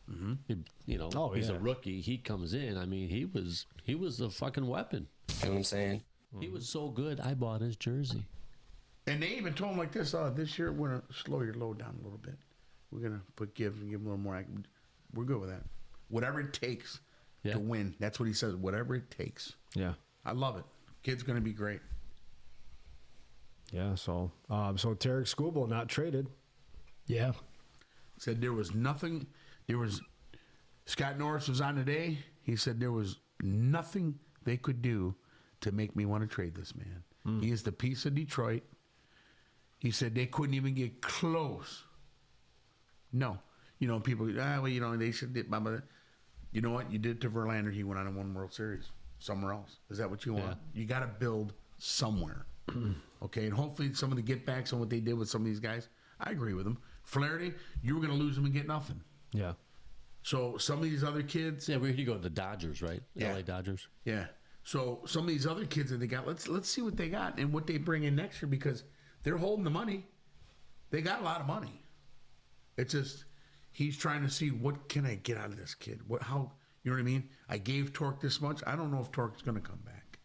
Oh, he's a yeah. rookie. He comes in. I mean, he was a fucking weapon. You know what I'm saying? He was so good. I bought his jersey. And they even told him like this, this year we're going to slow your load down a little bit. We're going to give him a little more. We're good with that. Whatever it takes Yeah. to win. That's what he says. Whatever it takes. Yeah. I love it. Kid's going to be great. Yeah. So Tarek Skubal not traded. Yeah. Said there was nothing. Scott Norris was on today. He said there was nothing they could do to make me want to trade this man. He is the piece of Detroit. He said they couldn't even get close. No. People, they should did. You know what? You did it to Verlander. He went on and won World Series somewhere else. Is that what you want? Yeah. You got to build somewhere. Okay? And hopefully some of the get backs on what they did with some of these guys, I agree with them. Flaherty, you were going to lose them and get nothing. Yeah. So some of these other kids, Yeah, where did he go? The Dodgers, right? Yeah. LA Dodgers. yeah. So some of these other kids that they got, let's see what they got and what they bring in next year because they're holding the money. They got a lot of money. It's just he's trying to see what can I get out of this kid. How you know what I mean? I gave Torque this much. I don't know if Torque's going to come back.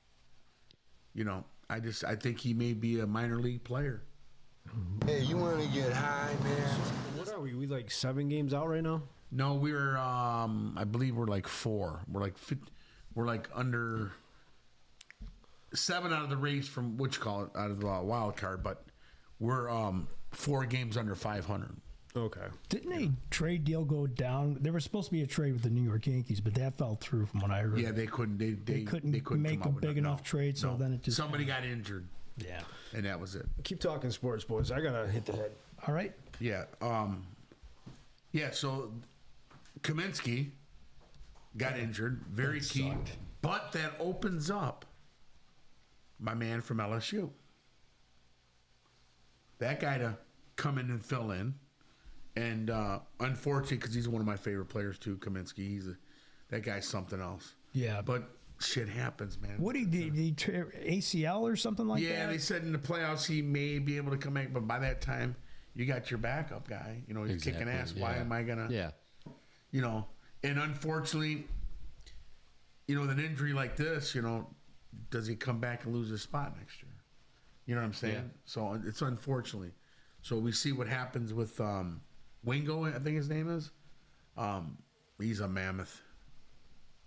I think he may be a minor league player. Hey, you want to get high, man? What are we? We like 7 games out right now? No, we're I believe we're like 4. We're like under 7 out of the race from out of the wild card, but we're 4 games under 500. Okay. Didn't a trade deal go down? There was supposed to be a trade with the New York Yankees, but that fell through from what I heard. Yeah, they couldn't. They couldn't come make up a with big it. enough trade, so then it just somebody got injured, Yeah. and that was it. Keep talking sports, boys. I gotta hit the head. All right. Yeah. So Kaminsky got injured, very key, sucked. but that opens up my man from LSU. That guy to come in and fill in. And unfortunately, because he's one of my favorite players too, Kaminsky, that guy's something else. Yeah. But shit happens, man. What did he ACL or something like that? Yeah, they said in the playoffs he may be able to come back, but by that time, you got your backup guy. He's kicking ass. Why am I gonna? Yeah. And unfortunately, with an injury like this, does he come back and lose his spot next year? You know what I'm saying? Yeah. So it's unfortunately. So we see what happens with Wingo, I think his name is. He's a mammoth.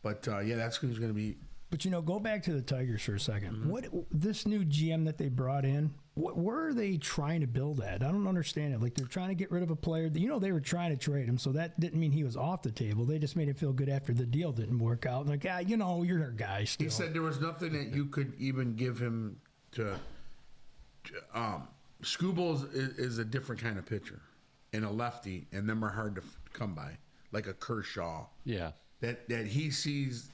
But that's who's going to be. But go back to the Tigers for a second. Mm-hmm. What this new GM that they brought in? Where are they trying to build at? I don't understand it. Like they're trying to get rid of a player. They were trying to trade him, so that didn't mean he was off the table. They just made him feel good after the deal didn't work out. Like, you're a guy still. He said there was nothing that you could even give him to. Skubal is a different kind of pitcher, and a lefty, and them are hard to come by, like a Kershaw. Yeah. That he sees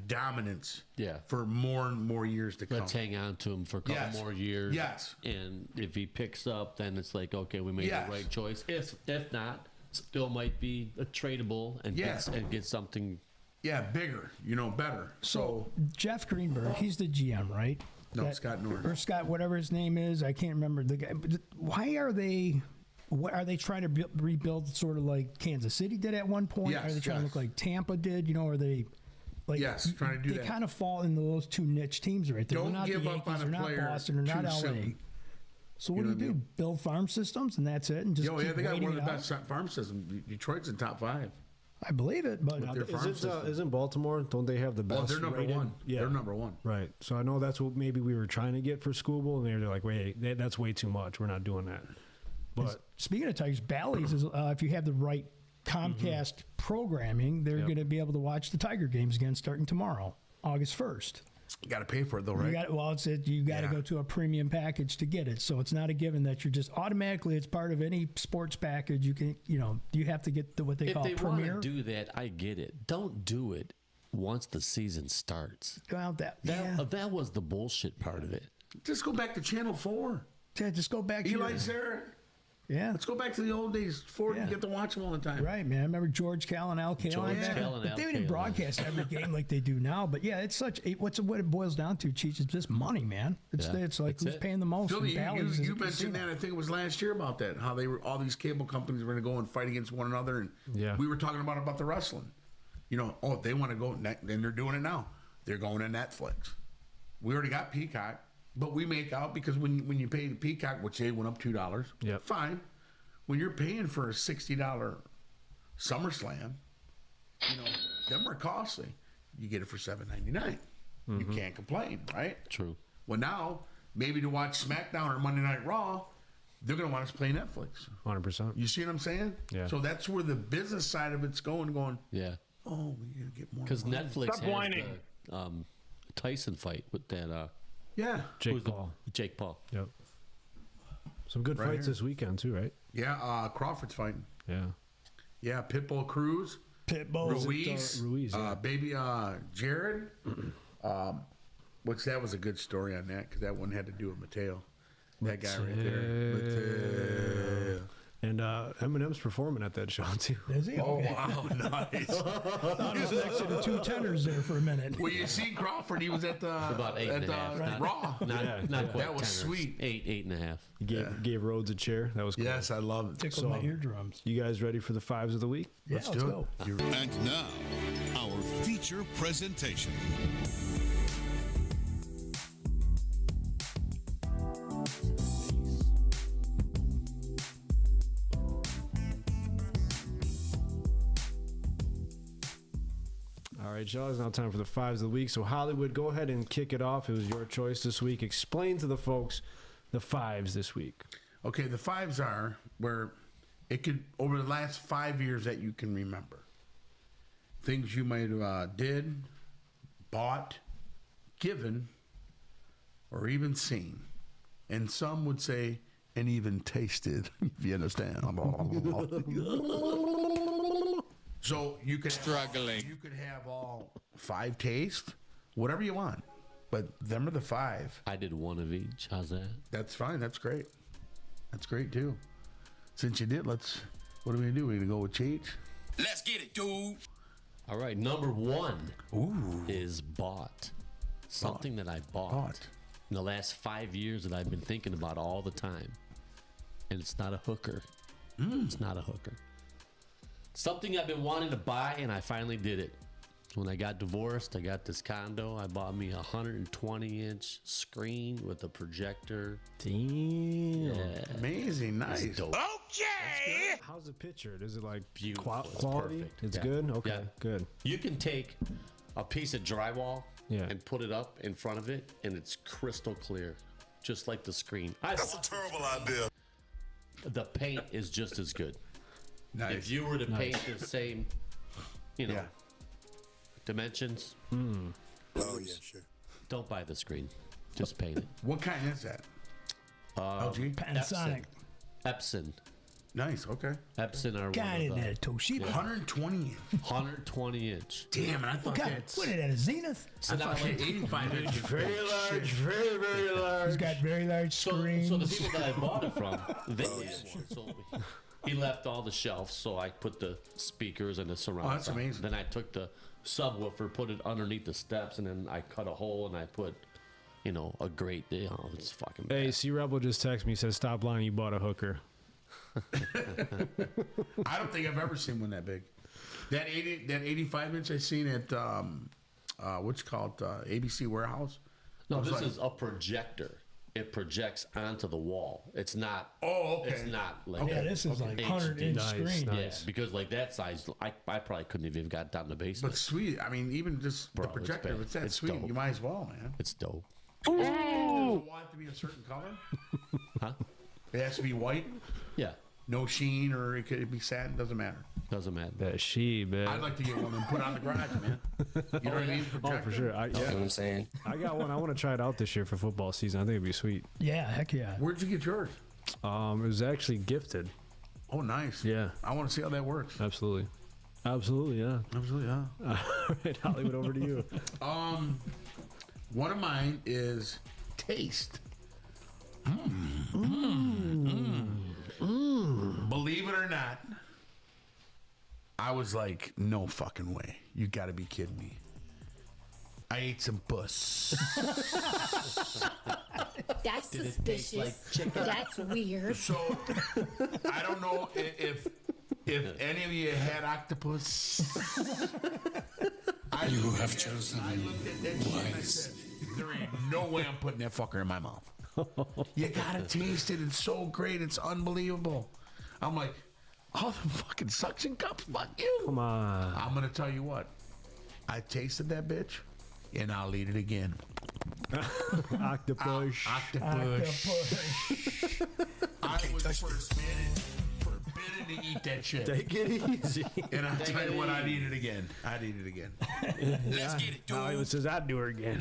dominance. Yeah. For more and more years to come. Let's hang on to him for a couple Yes. more years. Yes. And if he picks up, then it's like, okay, we made Yes. the right choice. If not, still might be a tradable and Yes. get something. Yeah, bigger. Better. So Jeff Greenberg, he's the GM, right? No, Scott Norris. Or Scott, whatever his name is. I can't remember the guy. But why are they what are they trying to rebuild? Sort of like Kansas City did at one point. Yes, Are they trying to yes. look like Tampa did? You know, are they? Like, Yes, trying to do they that. kind of fall into those two niche teams right there. Don't they're not give the up Yankees, on a they're player not Boston, they're not too LA. soon. So what You know do? what I mean? Build farm systems and that's it, and just Yo, yeah, keep they got waiting one of the it out? best farm systems. Detroit's in top 5. I believe it, but their farm system. Isn't Baltimore? Don't they have the best? Oh, they're number rated? one. Yeah, They're number one. Right. So I know that's what maybe we were trying to get for Scooball, and they're like, wait, that's way too much. We're not doing that. But speaking of Tigers, Bally's is if you have the right Comcast programming, they're Yep. going to be able to watch the Tiger games again starting tomorrow, August 1st. You got to pay for it though, right? You got you got to Yeah. go to a premium package to get it. So it's not a given that you're just automatically. It's part of any sports package. You can, you have to get what they If call they want Premier. to do that, I get it. Don't do it once the season starts. Well, That was the bullshit part of it. Just go back to Channel 4. yeah, just go back. to Eli your- Sarah. Yeah, Let's go back to the old days. Ford, Yeah. you get to watch them all the time. right, man. I remember George Cal and Al Kaline. George back Cal then. and But Al they didn't Kaline. broadcast every game like they do now. But yeah, it's what it boils down to, Cheech. It's just money, man. It's Yeah, it's like that's who's it. paying the most. Philly, and Bally's is you a mentioned casino. that. I think it was last year about that. How they were all these cable companies were going to go and fight against one another, and Yeah. we were talking about the wrestling. They want to go, then they're doing it now. They're going to Netflix. We already got Peacock, but we make out because when you pay the Peacock, which they went up $2, Yep. fine. When you're paying for a $60 SummerSlam, them are costly. You get it for $7.99. You can't complain, right? True. Well, now maybe to watch SmackDown or Monday Night Raw, they're going to want us to play Netflix. 100%. You see what I'm saying? Yeah. So that's where the business side of it's going. Yeah. Oh, we got to get more. Because money. Netflix Stop has whining. the Tyson fight with that Yeah. Jake Paul. Jake Paul. Yep. Some good Right fights here. this weekend too, right? Yeah. Crawford's fighting. Yeah. Yeah. Pitbull Cruz. Pitbull. Ruiz. Ruiz, yeah. Baby Jared. Which that was a good story on that because that one had to do with Mateo. That guy right there. Mateo. And Eminem's performing at that show too. Is he? Oh, Okay. wow. Nice. I was next to the two tenors there for a minute. Well, you see Crawford, he was at the About 8.5. Not- Raw. Not quite That was 10ers. sweet. 8.5. He gave Rhodes a chair. That was cool. Yes, I love it. Tickled my eardrums. You guys ready for the fives of the week? Yeah, let's do go. it. And now, our feature presentation. All right, y'all. It's now time for the fives of the week. So Hollywood, go ahead and kick it off. It was your choice this week. Explain to the folks the fives this week. Okay, the fives are where it could, over the last 5 years that you can remember. Things you might have did, bought, given, or even seen. And some would say, and even tasted, if you understand. So you could You could have all 5 tastes, whatever you want. But them are the 5. I did one of each. How's that? That's fine. That's great. That's great too. Since you did, what are we gonna do? We're gonna go with Cheech. Let's get it, dude. All right. Number 1 is bought. Something that I bought in the last 5 years that I've been thinking about all the time. And it's not a hooker. It's not a hooker. Something I've been wanting to buy, and I finally did it. When I got divorced, I got this condo. I bought me a 120-inch screen with a projector. Damn. Amazing, nice. Dope. How's it pictured? Is it like Beautiful. It's quality? perfect. It's Yeah. good? Okay, Yeah. good. You can take a piece of drywall Yeah. and put it up in front of it, and it's crystal clear, just like the screen. That's a terrible idea. The paint is just as good. Nice. If you were to paint the same, Yeah. dimensions, Oh, yeah, sure. don't buy the screen. Just paint it. What kind is that? LG. Panasonic. Epson. Nice. Okay. Epson are Got one it of there, the Toshiba. 120. 120 inch. Damn, and I thought God, that. what is that, a Zenith? I thought that 85 inch. Very large, very, very large. He's got very large screens. So the people that I bought it from, they had one. So he left all the shelves, so I put the speakers and the surround Oh, that's sound. amazing. Then I took the subwoofer, put it underneath the steps, and then I cut a hole and I put, a great, it's fucking bad. Hey, C Rebel just texted me, says, stop lying, you bought a hooker. I don't think I've ever seen one that big. That 85-inch I seen at what's it called ABC Warehouse. No, I was this like- is a projector. It projects onto the wall. It's not. Oh, okay. It's not like. Yeah, this is like 100-inch Nice, screen. nice. Yeah, because like that size, I probably couldn't have even got down the basement. But sweet. I mean, even just Bro, the it's projector. bad. If it's that It's sweet, dope. you might as well, man. It's dope. Does it want it to be a certain color? Huh? It has to be white, Yeah, no sheen, or it could be satin. Doesn't matter. doesn't matter. That she, man. I'd like to get one and put it on the garage, man. You know what I mean? Oh, for sure. You know what I'm saying? I got one. I want to try it out this year for football season. I think it'd be sweet. Yeah, heck yeah. Where'd you get yours? It was actually gifted. Oh, nice. Yeah. I want to see how that works. Absolutely. Absolutely, yeah. Absolutely, yeah. All right, Hollywood, over to you. One of mine is taste. Believe it or not, I was like, no fucking way. You got to be kidding me. I ate some puss. That's suspicious. That's weird. So I don't know if any of you had octopus. You have chosen I looked at that shit and I said, there ain't no way I'm putting that fucker in my mouth. You gotta taste it. It's so great. It's unbelievable. I'm like, all the fucking suction cups, fuck you. Come on. I'm gonna tell you what. I tasted that bitch, and I'll eat it again. Octopus. Octopus. I was forbidden to eat that shit. Take it easy. And I'll tell you what, I'd eat it again. I'd eat it again. Let's get it, dude. Hollywood says I'd do her again.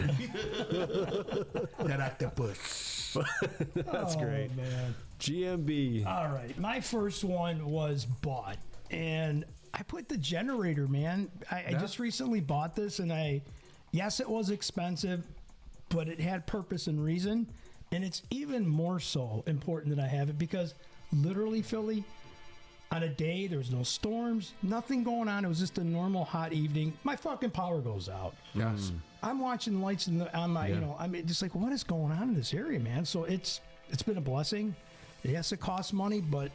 That octopus. That's great. Man. GMB. All right. My first one was bought. And I put the generator, man. I just recently bought this, and yes, it was expensive, but it had purpose and reason. And it's even more so important that I have it because literally, Philly, on a day, there was no storms, nothing going on. It was just a normal hot evening. My fucking power goes out. Yes. I'm watching lights on my, I mean, just like, what is going on in this area, man? So it's been a blessing. Yes, it costs money, but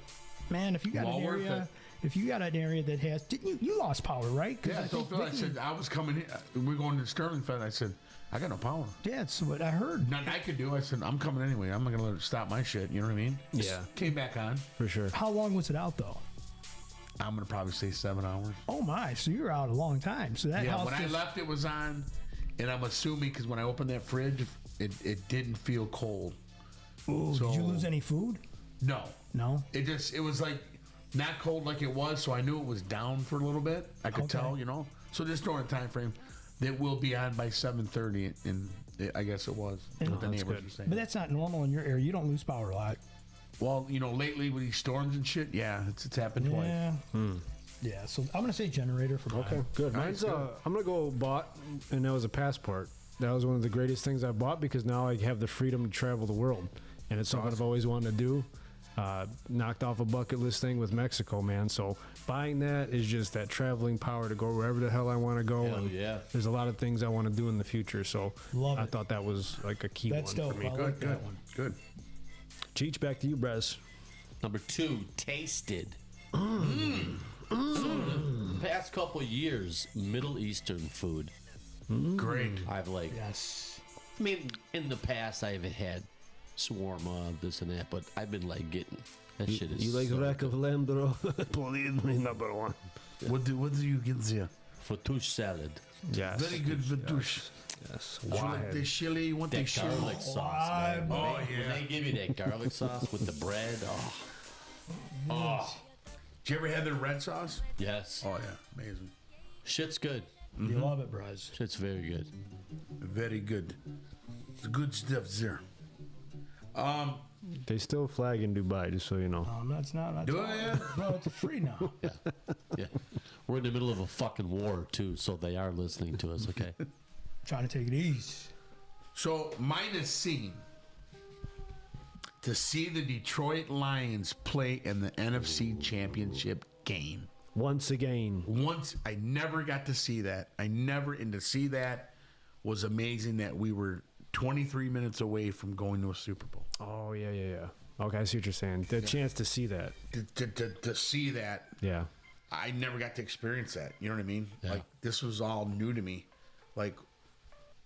man, if you got Well an worth area, it. if you got an area that has, didn't you lost power, right? 'Cause Yeah, I I told think Phil, I said, I was coming here. We're going to Sterling Fest. I said, I got no power. yeah, that's what I heard. Nothing I could do. I said, I'm coming anyway. I'm not going to let it stop my shit. You know what I mean? Yeah. Came back on. For sure. How long was it out though? I'm going to probably say 7 hours. Oh my! So you were out a long time. So that Yeah, house when I just- left, it was on. And I'm assuming because when I opened that fridge, it didn't feel cold. Ooh, so- did you lose any food? No. No. It was like not cold like it was, so I knew it was down for a little bit. I could Okay. tell, you know. So just during the time frame, that will be on by 7:30, and I guess it was. What the that's neighbors good. were saying. But that's not normal in your area. You don't lose power a lot. Well, you know, lately with these storms and shit, yeah, it's happened twice. Yeah. Yeah. So I'm gonna say generator for mine. Okay, good. Mine's, good. I'm going to go bought, and that was a passport. That was one of the greatest things I bought because now I have the freedom to travel the world. And it's something I've always wanted to do. Knocked off a bucket list thing with Mexico, man. So buying that is just that traveling power to go wherever the hell I want to go. Hell and yeah. there's a lot of things I want to do in the future. So Love I it. thought that was like a key That's one dope. for me. I Good, like good, that one. good. Cheech, back to you, Brez. Number 2, tasted. So the past couple years, Middle Eastern food. Great. I've like. Yes. I mean, in the past, I've had shawarma, this and that, but I've been like getting that shit. Is You like so rack of lamb, bro? Believe me, number one. What do you get there? Fatouche salad. Yes. Very good Vatush. Yes. You like the chili? You want the That chili? garlic sauce, man. When Oh, they, yeah. when they give you that garlic sauce with the bread, oh, Did you ever have the red sauce? yes. Oh, yeah. Amazing. Shit's good. You love it, Bryce. Shit's very good. Very good. It's good stuff there. They still flag in Dubai, just so you know. That's not. Do I, yeah? Bro, it's free now. Yeah. We're in the middle of a fucking war, too, so they are listening to us, okay? Trying to take it easy. So mine is seen. To see the Detroit Lions play in the NFC Championship game. Once again. Once I never got to see that. And to see that was amazing that we were 23 minutes away from going to a Super Bowl. Oh, yeah. Okay, I see what you're saying. The chance to see that. To see that, Yeah. I never got to experience that. You know what I mean? Yeah. Like, this was all new to me. Like,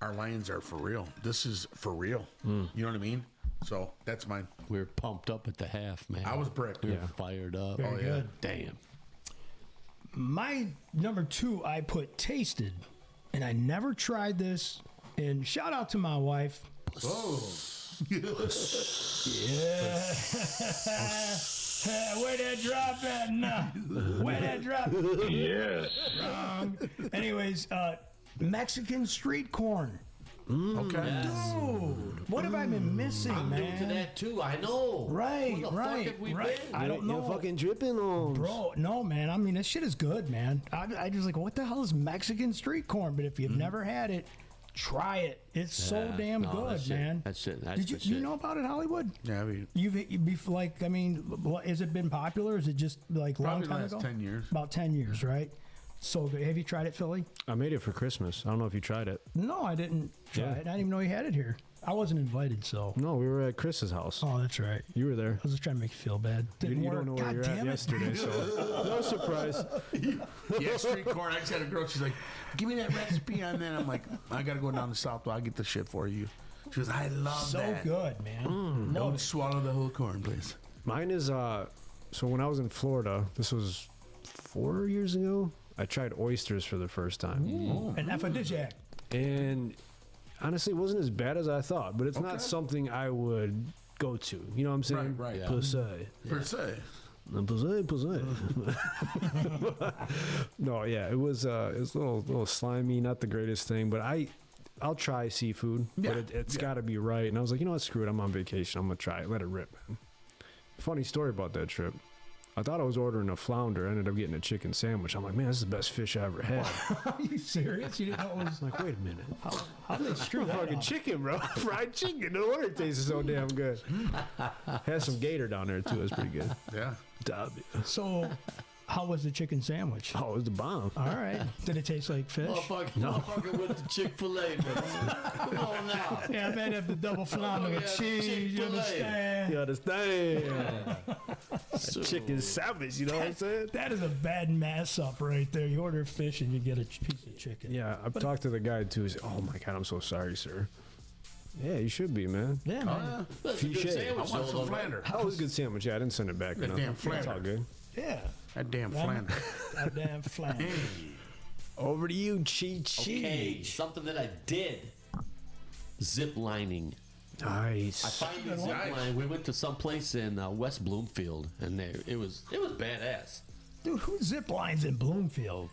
our Lions are for real. This is for real. You know what I mean? So, that's mine. We were pumped up at the half, man. I was bricked. We were fired up. Very good. Damn. My number 2, I put tasted, and I never tried this. And shout out to my wife. Oh. Yeah. Where that drop at? No. Where that drop? Yeah. Wrong. Anyways, Mexican street corn. Okay. Dude, what have I been missing, I'm man? new to that too. I know. Right, Where the right, fuck have we right. been? I don't know. You're fucking dripping on. Bro, no, man. I mean, this shit is good, man. I just like, what the hell is Mexican street corn? But if you've never had it, try it. It's so Yeah. damn No, good, that shit- man. that shit- that's Did you the shit. know about it, Hollywood? Yeah, I mean, You've like, I mean, has it been popular? Is it just like long probably time last ago? 10 years. About 10 years, right? So good. Have you tried it, Philly? I made it for Christmas. I don't know if you tried it. No, I didn't try Yeah. it. I didn't even know you had it here. I wasn't invited, so. No, we were at Chris's house. Oh, that's right. You were there. I was just trying to make you feel bad. You, Didn't you work. don't know where God you were at damn it. yesterday, so no surprise. Yeah, street corn. I just had a girl. She's like, "Give me that recipe on that." I'm like, "I gotta go down to South. I'll get the shit for you." She goes, "I love So that." good, man. Don't swallow the whole corn, please. Mine is so when I was in Florida, this was 4 years ago, I tried oysters for the first time. An aphrodisiac. And honestly, it wasn't as bad as I thought, but it's Okay. not something I would go to. You know what I'm saying? Right, Yeah. Per se. Per se. Per se. No, yeah, it was a little slimy, not the greatest thing, but I'll try seafood, Yeah, but it's yeah. got to be right. And I was like, you know what, screw it, I'm on vacation, I'm gonna try it, let it rip. Man. Funny story about that trip. I thought I was ordering a flounder. I ended up getting a chicken sandwich. I'm like, man, this is the best fish I ever had. Are you serious? You didn't know it was I'm like, wait a minute. how did they screw that Fucking up? chicken, bro. Fried chicken. No wonder it tasted so damn good. Had some gator down there, too. It was pretty good. Yeah. So, how was the chicken sandwich? Oh, it was the bomb. All right. Did it taste like fish? Motherfucker with the Chick-fil-A, bro. Come on now. Yeah, I might have the double flounder with yeah, cheese. You Chick-fil-A. understand? You understand? Chicken sandwich, you know what I'm saying? That is a bad mess up right there. You order fish and you get a piece of chicken. Yeah, I've talked to the guy, too. He's like, oh, my God, I'm so sorry, sir. Yeah, you should be, man. Yeah, man. That's a good Fiche. sandwich, I want some though, flander. That was a good sandwich. Yeah, I didn't send it back. That no. damn It's all flander. good. Yeah. That damn Yeah. flander. That damn flounder. Over to you, Chi-Chi. Okay, something that I did. Zip lining. Nice. I finally zip line. We went to some place in West Bloomfield, and it was badass. Dude, who zip lines in Bloomfield?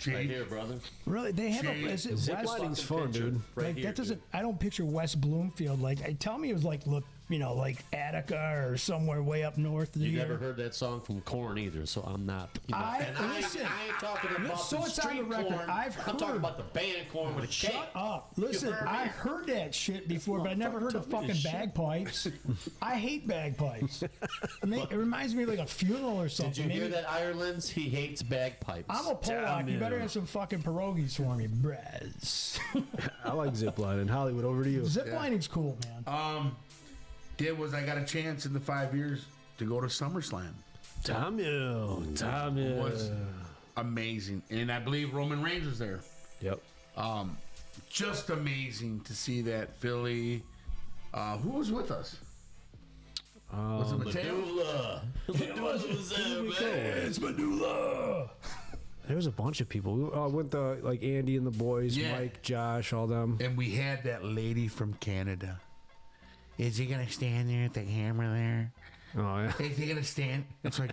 Right here, brother. Really? They have a. Is it Zip West? lining's fun, dude. Right Like here, that doesn't. dude. I don't picture West Bloomfield. Like, tell me it was like, look, you know, like Attica or somewhere way up north of You here. never heard that song from Korn either, so I'm not. You know, Listen, I ain't talking about so the it's on street the record. corn. I've I'm talking heard- about the band Korn with a K. Shut up. Listen, heard me? I heard that shit before, but I never heard of Motherfucker told me fucking to shut bagpipes. I hate bagpipes. It reminds me of like a funeral or something. Did you hear Maybe- that, Ireland's? He hates bagpipes. I'm a Polak. You better have some fucking pierogies for me, Brez. I like zip lining. Hollywood, over to you. Zip lining's cool, man. I got a chance in the 5 years to go to SummerSlam. Tommy. Was amazing. And I believe Roman Reigns was there. Yep. Just amazing to see that. Fillie. Who was with us? Was it Mateo? Medulla was there, man. It's Medulla. There was a bunch of people. We went to like Andy and the boys, Yeah. Mike, Josh, all them. And we had that lady from Canada. Is he going to stand there at the camera there? Oh, yeah. Is he going to stand? It's like,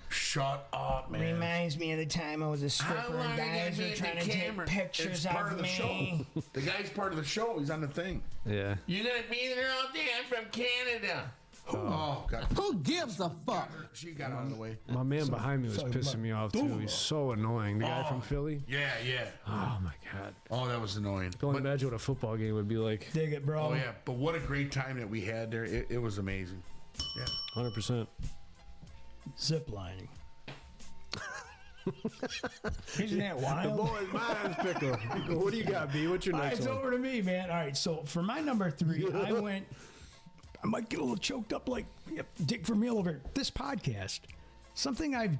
shut up, man. Reminds me of the time I was a stripper and guys were trying to take pictures It's part of the me. show. The guy's part of the show. He's on the thing. Yeah. You're going to be there all day. I'm from Canada. Oh, God. Who gives a fuck? She got out of the way. My man behind me was pissing me off, too. He's so annoying. The guy from Philly. Yeah, yeah. Oh, my God. Oh, that was annoying. I can only imagine what a football game would be like. Dig it, bro. Oh, yeah. But what a great time that we had there. It was amazing. Yeah. 100%. Zip lining. Isn't that wild? boy's mind's pickle. What do you got, B? What's your All right, next it's one? over to me, man. All right, so for my number 3, I might get a little choked up like Dick Vermeil over here. This podcast, something I've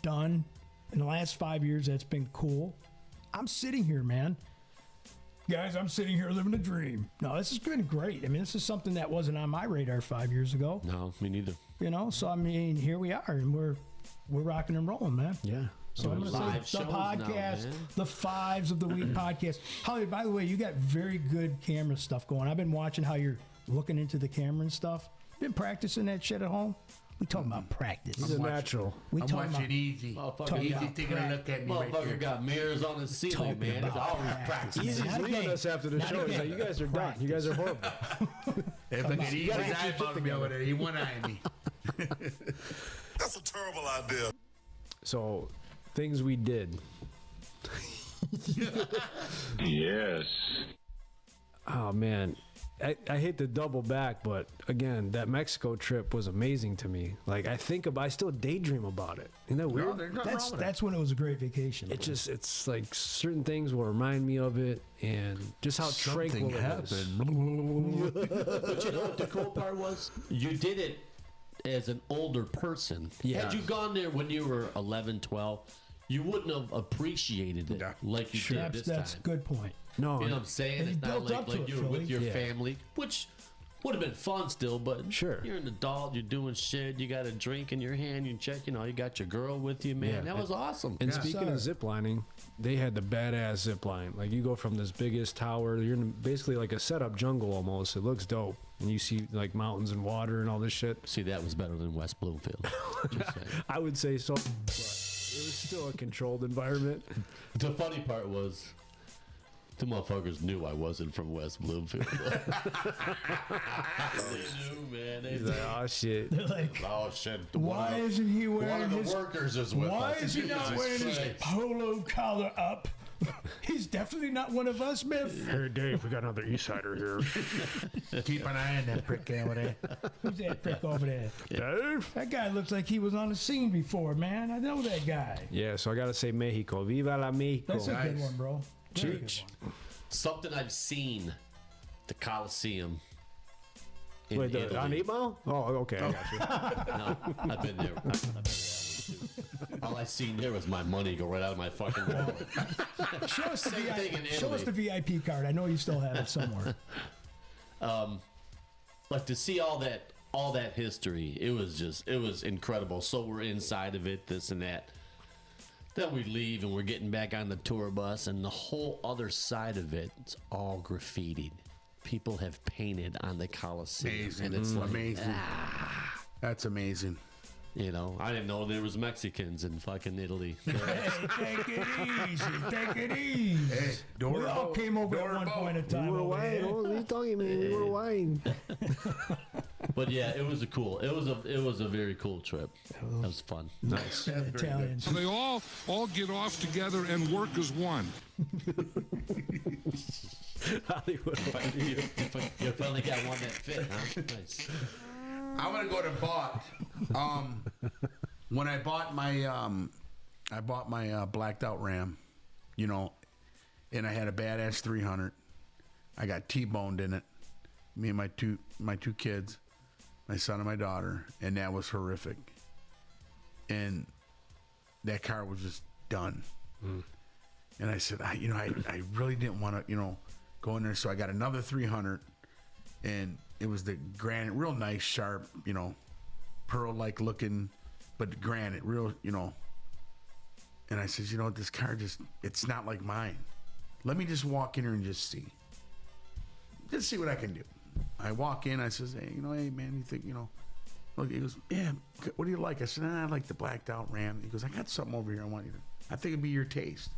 done in the last 5 years that's been cool. I'm sitting here, man. Guys, I'm sitting here living a dream. No, this has been great. I mean, this is something that wasn't on my radar 5 years ago. No, me neither. You know, so I mean, here we are, and we're rocking and rolling, man. Yeah. So I'm going to say the podcast, the Fives of the Week podcast. Holly, by the way, you got very good camera stuff going. I've been watching how you're looking into the camera and stuff. Been practicing that shit at home? We talking about practice. He's a natural. I'm watching Easy. Easy taking a look at me right there. Motherfucker got mirrors on his ceiling, man. He's always practicing. Easy's leaving us after the show. He's like, you guys are done. You guys are horrible. Hey, look at Easy's eyeballing me over there. He one-eyeing me. That's a terrible idea. So, things we did. Yes. Oh, man. I hate to double back, but again, that Mexico trip was amazing to me. Like, I still daydream about it. Isn't that weird? That's when it was a great vacation. It's like certain things will remind me of it, and just how tranquil it is. But you know what the cool part was? You did it as an older person. Yeah. Had you gone there when you were 11, 12, you wouldn't have appreciated it like you did this That's a time. good point. No, You know what I'm saying? And It's you not built up like to you it, were with Fillie. your family, which would have been fun still, but Sure. you're an adult, you're doing shit, you got a drink in your hand, you check, you got your girl with you, man. Yeah. That was awesome. And speaking of zip lining, they had the badass zip line. Like, you go from this biggest tower, you're in basically like a setup jungle almost. It looks dope. And you see like mountains and water and all this shit. See, that was better than West Bloomfield. Just saying. I would say so, but it was still a controlled environment. The funny part was, the motherfuckers knew I wasn't from West Bloomfield. They knew, man. He's like, oh shit. They're like, Oh shit! why isn't he wearing one of his? the workers is with Why us. is he not Jesus wearing his Christ. polo collar up? He's definitely not one of us, man. Hey Dave, we got another East Sider here. Keep an eye on that prick over there. Who's that prick over there? Dave? That guy looks like he was on the scene before, man. I know that guy. Yeah, so I gotta say Mexico. Viva la Mexico. That's a good one, bro. Very good Cheech. one. Something I've seen, the Coliseum. In Wait, Italy. on 8 Mile? Oh, okay, I got you. No, I've been there. I've been there too. All I seen there was my money go right out of my fucking wallet. Show us the Same thing in show us the Italy. VIP card. I know you still have it somewhere. Like to see all that history, it was incredible. So we're inside of it, this and that. Then we leave and we're getting back on the tour bus, and the whole other side of it's all graffitied. People have painted on the Coliseum, Amazing. and it's like, Amazing. That's amazing. I didn't know there was Mexicans in fucking Italy. Hey, take it easy. Take it easy. Hey, We all came over at one point in time. We were over wine. here. What are you talking, man? We were wine. But yeah, it was a very cool trip. That was fun. Nice. Italians. They all get off together and work as one. Hollywood. You finally got one that fit, huh? Nice. I'm gonna go to bought. When I bought my blacked out Ram, and I had a badass 300. I got T-boned in it. Me and my two kids, my son and my daughter, and that was horrific. And that car was just done. And I said, I really didn't want to, go in there. So I got another 300, and it was the granite, real nice, sharp, pearl-like looking, but granite, real, And I said, this car it's not like mine. Let me just walk in here and just see. Just see what I can do. I walk in, I says, hey, hey, man, you think, look, he goes, yeah, what do you like? I said, I like the blacked out Ram. He goes, I got something over here I want you to, I think it'd be your taste.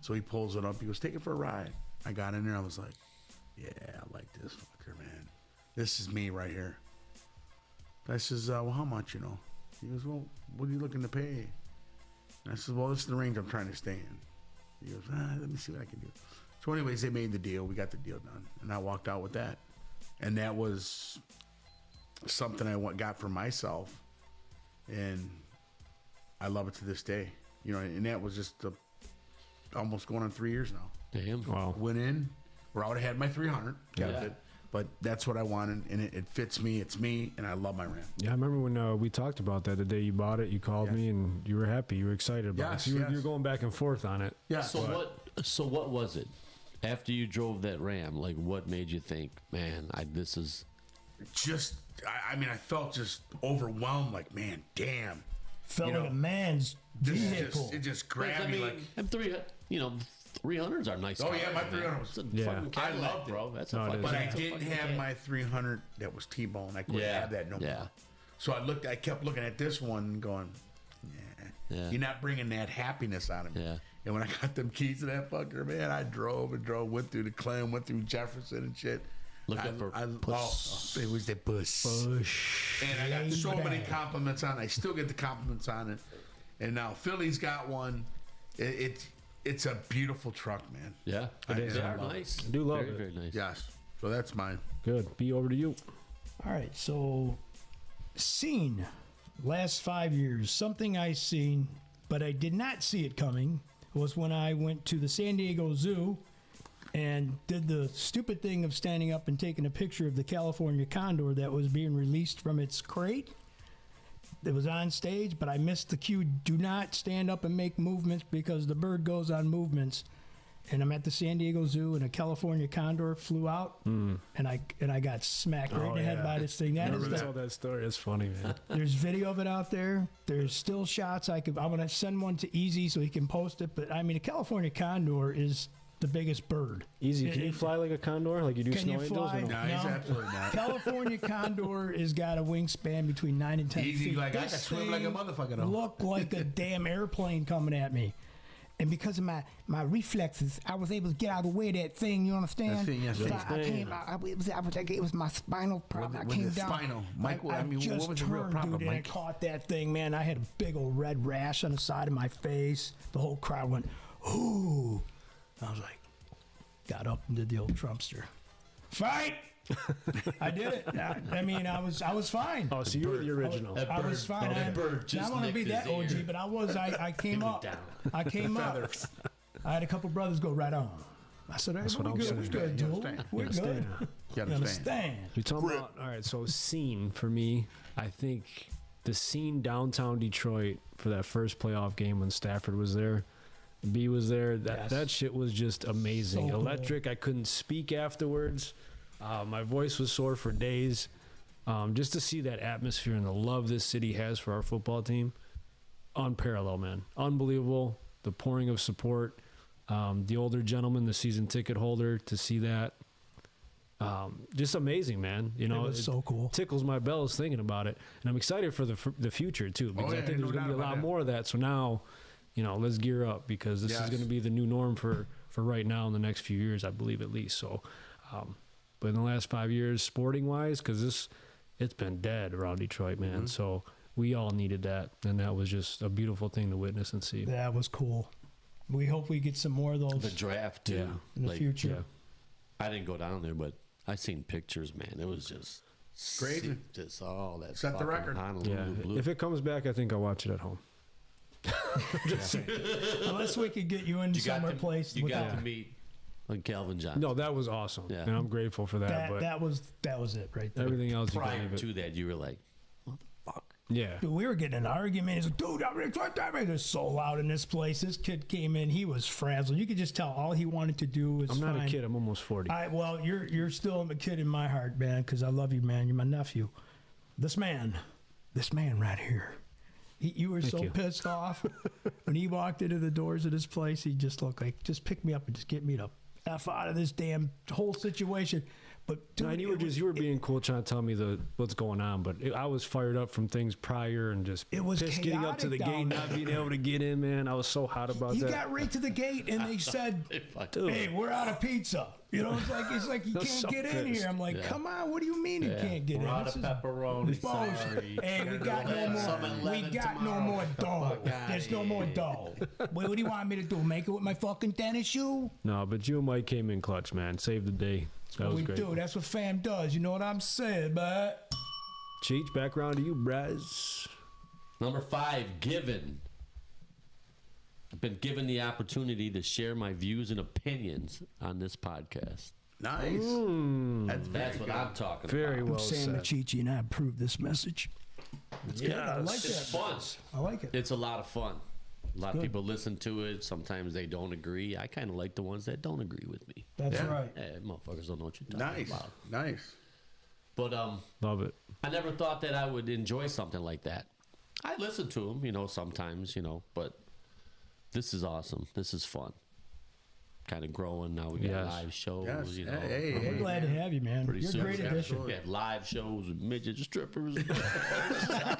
So he pulls it up. He goes, take it for a ride. I got in there. I was like, yeah, I like this fucker, man. This is me right here. I says, well, how much, He goes, well, what are you looking to pay? And I said, well, this is the range I'm trying to stay in. He goes, let me see what I can do. So anyways, they made the deal. We got the deal done. And I walked out with that. And that was something I got for myself. And I love it to this day. And that was just almost going on 3 years now. Damn. Wow. Went in, where I would have had my 300, kept it. but that's what I wanted, and it fits me. It's me, and I love my Ram. Yeah, I remember when we talked about that the day you bought it. You called me, and you were happy. You were excited about Yes, it. So you yes. were going back and forth on it. Yeah. So what was it after you drove that Ram? Like, what made you think, man, this is just, I mean, I felt just overwhelmed. Like, man, damn. Felt like a man's vehicle. It just grabbed me like. I'm 300s are nice. Oh, cars, yeah, my man. 300 It's a Yeah. fucking Cadillac, I loved it. bro. That's No, a it fucking. But I that's a didn't fucking have Cadillac. my 300 that was T-bone. I couldn't Yeah, have that no yeah. more. So I kept looking at this one and going, Yeah. you're not bringing that happiness out of me. Yeah. And when I got them keys to that fucker, man, I drove, went through the Clem, went through Jefferson and shit. Look up for it was the bus. And I got so many compliments on it. I still get the compliments on it. And now Phillie's got one. It's a beautiful truck, man. Yeah, They are nice. I do love very, it. Very nice. Yes. So that's mine. Good. Be over to you. All right, so seen last 5 years, something I seen, but I did not see it coming, was when I went to the San Diego Zoo and did the stupid thing of standing up and taking a picture of the California condor that was being released from its crate. It was on stage, but I missed the cue. Do not stand up and make movements because the bird goes on movements. And I'm at the San Diego Zoo, and a California condor flew out, and I got smacked right in the head by this thing. I told that story. It's funny, man. There's video of it out there. There's still shots. I'm gonna send one to Easy so he can post it. But I mean, a California condor is the biggest bird. Easy. Can you fly like a condor, like you do Can snow you angels? fly? Or no? No, he's absolutely not. California condor has got a wingspan between 9 and 10 Easy, feet. like, I This can swim like a thing motherfucker, though. Looked like a damn airplane coming at me. And because of my reflexes, I was able to get out of the way of that thing. You understand? That thing, yes, So yes. it was my spinal problem. I came the down. spinal. Mike, I what just was the real turned, problem, dude, and I Mike? caught that thing, man. I had a big old red rash on the side of my face. The whole crowd went, ooh. I was like, got up and did the old Trumpster. Fight! I did it. I mean, I was fine. Oh, so you were the original. I was fine. I don't want to be that OG, but I came up. I came up. I had a couple brothers go right on. I said, hey, we're good. We're good, dude. We're good. You understand? You're talking about, all right, so scene for me, I think the scene downtown Detroit for that first playoff game when Stafford was there, B was there, that shit was just amazing. So cool. Electric. I couldn't speak afterwards. My voice was sore for days. Just to see that atmosphere and the love this city has for our football team, unparalleled, man. Unbelievable. The pouring of support. The older gentleman, the season ticket holder, to see that. Just amazing, man. You know, it was so cool. Tickles my bells thinking about it. And I'm excited for the future, too, because I think there's going to be a lot more of that. So now, you know, let's gear up because this is going to be the new norm for right now in the next few years, I believe, at least. So, but in the last 5 years, sporting-wise, because it's been dead around Detroit, man. Mm-hmm. So we all needed that, and that was just a beautiful thing to witness and see. That was cool. We hope we get some more of those. The draft, too. In the future. Yeah. I didn't go down there, but I seen pictures, man. It was just crazy. Just all that. Set the record. Honolulu. If it comes back, I think I'll watch it at home. Just saying. Unless we could get you into summer place. You got to meet Calvin Johnson. No, that was awesome. Yeah. And I'm grateful for that. But that was it right there. everything else, prior you to that, you were like, what the fuck? Yeah. Dude, we were getting an argument. He's like, dude, it's so loud in this place. This kid came in. He was frazzled. You could just tell all he wanted to do was I'm not a kid. I'm almost 40. Well, you're still a kid in my heart, man, because I love you, man. You're my nephew. This man right here. You were so pissed off when he walked into the doors of this place. He just looked like, just pick me up and just get me the F out of this damn whole situation. But dude, you were being cool trying to tell me what's going on, but I was fired up from things prior and just pissed getting up to the gate, not being able to get in, man. I was so hot about that. You got right to the gate and they said, hey, we're out of pizza. You know, it's like you can't get in here. I'm like, come on, what do you mean you can't get in? We're out of pepperoni. Sorry. Hey, we got no more dough. There's no more dough. What do you want me to do? Make it with my fucking tennis shoe? No, but you and Mike came in clutch, man. Saved the day. That was great. Do. That's what fam does. You know what I'm saying, but Cheech, back around to you, Braz. Number 5, given. I've been given the opportunity to share my views and opinions on this podcast. Nice. That's what I'm talking Very about. well Sam said. Machichi, and I approve this message. It's good. I like It's that. fun. I like it. It's a lot of fun. A lot of Good. people listen to it. Sometimes they don't agree. I kind of like the ones that don't agree with me. That's right. Motherfuckers don't know what you're talking about. Nice. But Love it. I never thought that I would enjoy something like that. I listen to them, sometimes, but this is awesome. This is fun. Kind of growing now. We got Yes. live shows. Yes. Hey, We're glad to have you, man. Pretty You're a soon great we addition. have live shows with midget strippers. That's what I'm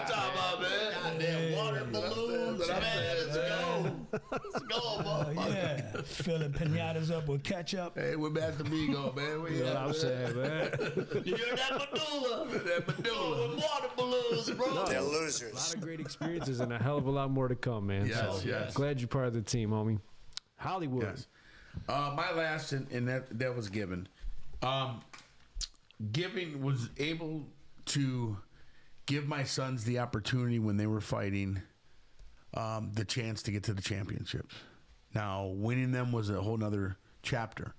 talking about, man. Goddamn water balloons, man. Let's go. Let's go, motherfucker. Yeah. Filling pinatas up with ketchup. Hey, we're back to Migo, man. You know what I'm saying, man? You hear that medulla? That medulla. With water balloons, bro. They're A losers. lot of great experiences and a hell of a lot more to come, man. Yes, so, yes. Glad you're part of the team, homie. Hollywood. Yes. My last, and that was Given. Given was able to give my sons the opportunity when they were fighting the chance to get to the championships. Now, winning them was a whole nother chapter,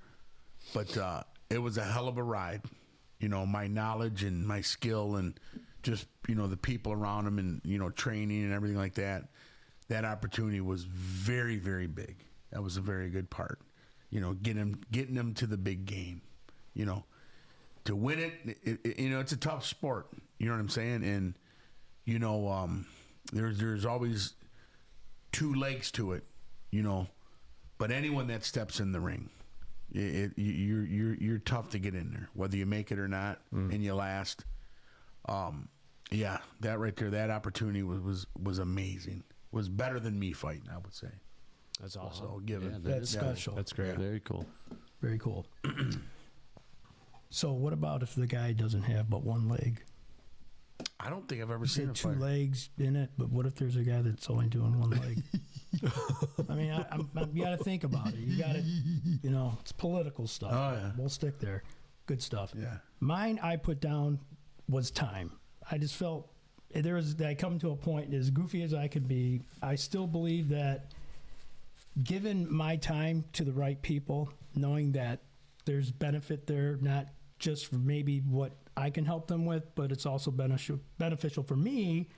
but it was a hell of a ride. My knowledge and my skill and just, the people around them and, training and everything like that. That opportunity was very, very big. That was a very good part. Getting them to the big game. To win it, it's a tough sport. You know what I'm saying? And there's always two legs to it. But anyone that steps in the ring, you're tough to get in there, whether you make it or not, and you last. Yeah, that right there, that opportunity was amazing. Was better than me fighting, I would say. That's awesome. So Given. That's special. That's great. Very cool. Very cool. So what about if the guy doesn't have but one leg? I don't think I've ever You seen said a two fight. legs in it, but what if there's a guy that's only doing one leg? I mean, you got to think about it. You got to, it's political stuff. Oh, yeah. We'll stick there. Good stuff. Yeah. Mine I put down was time. I just felt I come to a point, as goofy as I could be, I still believe that given my time to the right people, knowing that there's benefit there, not just for maybe what I can help them with, but it's also beneficial for me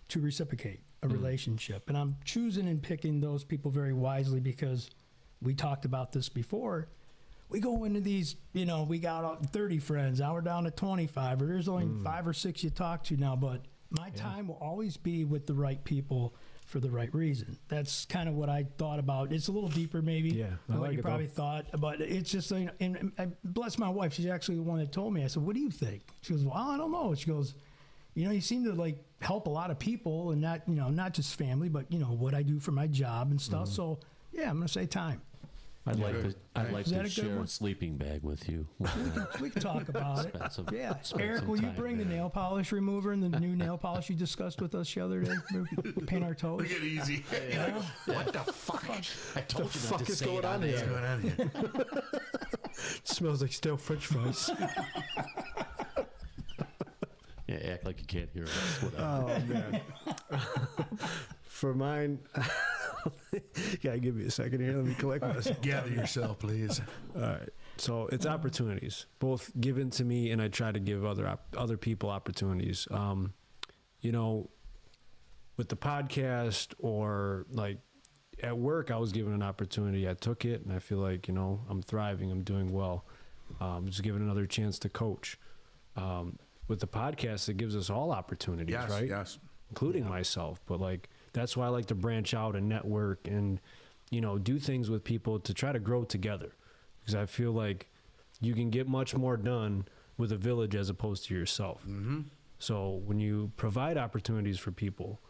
to reciprocate a relationship. And I'm choosing and picking those people very wisely because we talked about this before. We go into these, we got 30 friends, now we're down to 25, or there's only 5 or 6 you talk to now, but my time will always be with the right people for the right reason. That's kind of what I thought about. It's a little deeper maybe than what you probably thought, but it's just, and I bless my wife, she's actually the one that told me. I said, what do you think? She goes, well, I don't know. She goes, you seem to help a lot of people, and not, not just family, but what I do for my job and stuff. So yeah, I'm going to say time. I'd like Is that a to good share one? a sleeping bag with you. We can talk about it. Yeah. Eric, some will you time, bring the man. nail polish remover and the new nail polish you discussed with us the other day? Paint our toes. Look at easy. What the fuck? I told you not fuck to is say going it on on here? What's air. going on here? Smells like stale French fries. Yeah, act like you can't hear us. Whatever. Oh man. For mine, gotta give me a second here. Let me collect myself. Gather yourself, please. All right. So it's opportunities, both given to me, and I try to give other people opportunities. With the podcast or at work, I was given an opportunity. I took it, and I feel like I'm thriving. I'm doing well. Just given another chance to coach. With the podcast, it gives us all opportunities, Yes, right? yes. Including myself. But that's why I like to branch out and network and do things with people to try to grow together, because I feel like you can get much more done with a village as opposed to yourself. Mm-hmm. So when you provide opportunities for people,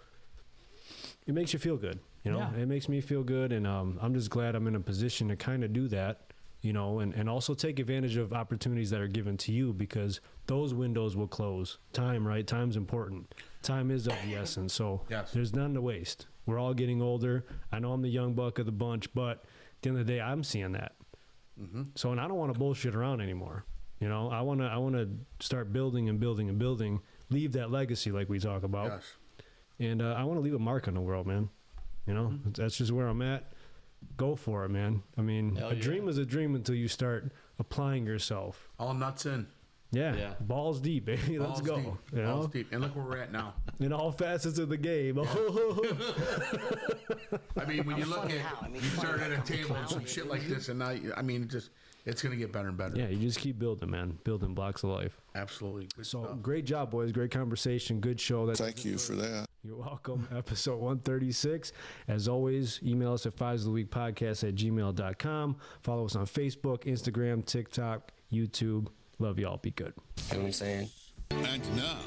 it makes you feel good. It makes me feel good, and I'm just glad I'm in a position to kind of do that. And also take advantage of opportunities that are given to you, because those windows will close. Time, right? Time's important. Time is of the essence. So there's none to waste. We're all getting older. I know I'm the young buck of the bunch, but at the end of the day, I'm seeing that. Mm-hmm. So, and I don't want to bullshit around anymore. I want to start building and building and building, leave that legacy like we talk about. Yes. And I want to leave a mark on the world, man. That's just where I'm at. go for it, man. I mean, Hell a yeah. dream is a dream until you start applying yourself. All nuts in. Yeah, Yeah. balls deep, baby. Let's Balls go. deep. You know? Balls deep. And look where we're at now. In all facets of the game. I mean, when you look at, you start at a table and some shit like this, and now, it's going to get better and better. Yeah, you just keep building, man. Building blocks of life. Absolutely. Good So stuff. great job, boys. Great conversation. Good show. Thank you for that. You're welcome. Episode 136. As always, email us at fivesoftheweekpodcast@gmail.com. Follow us on Facebook, Instagram, TikTok, YouTube. Love y'all. Be good. You know what I'm saying? And now,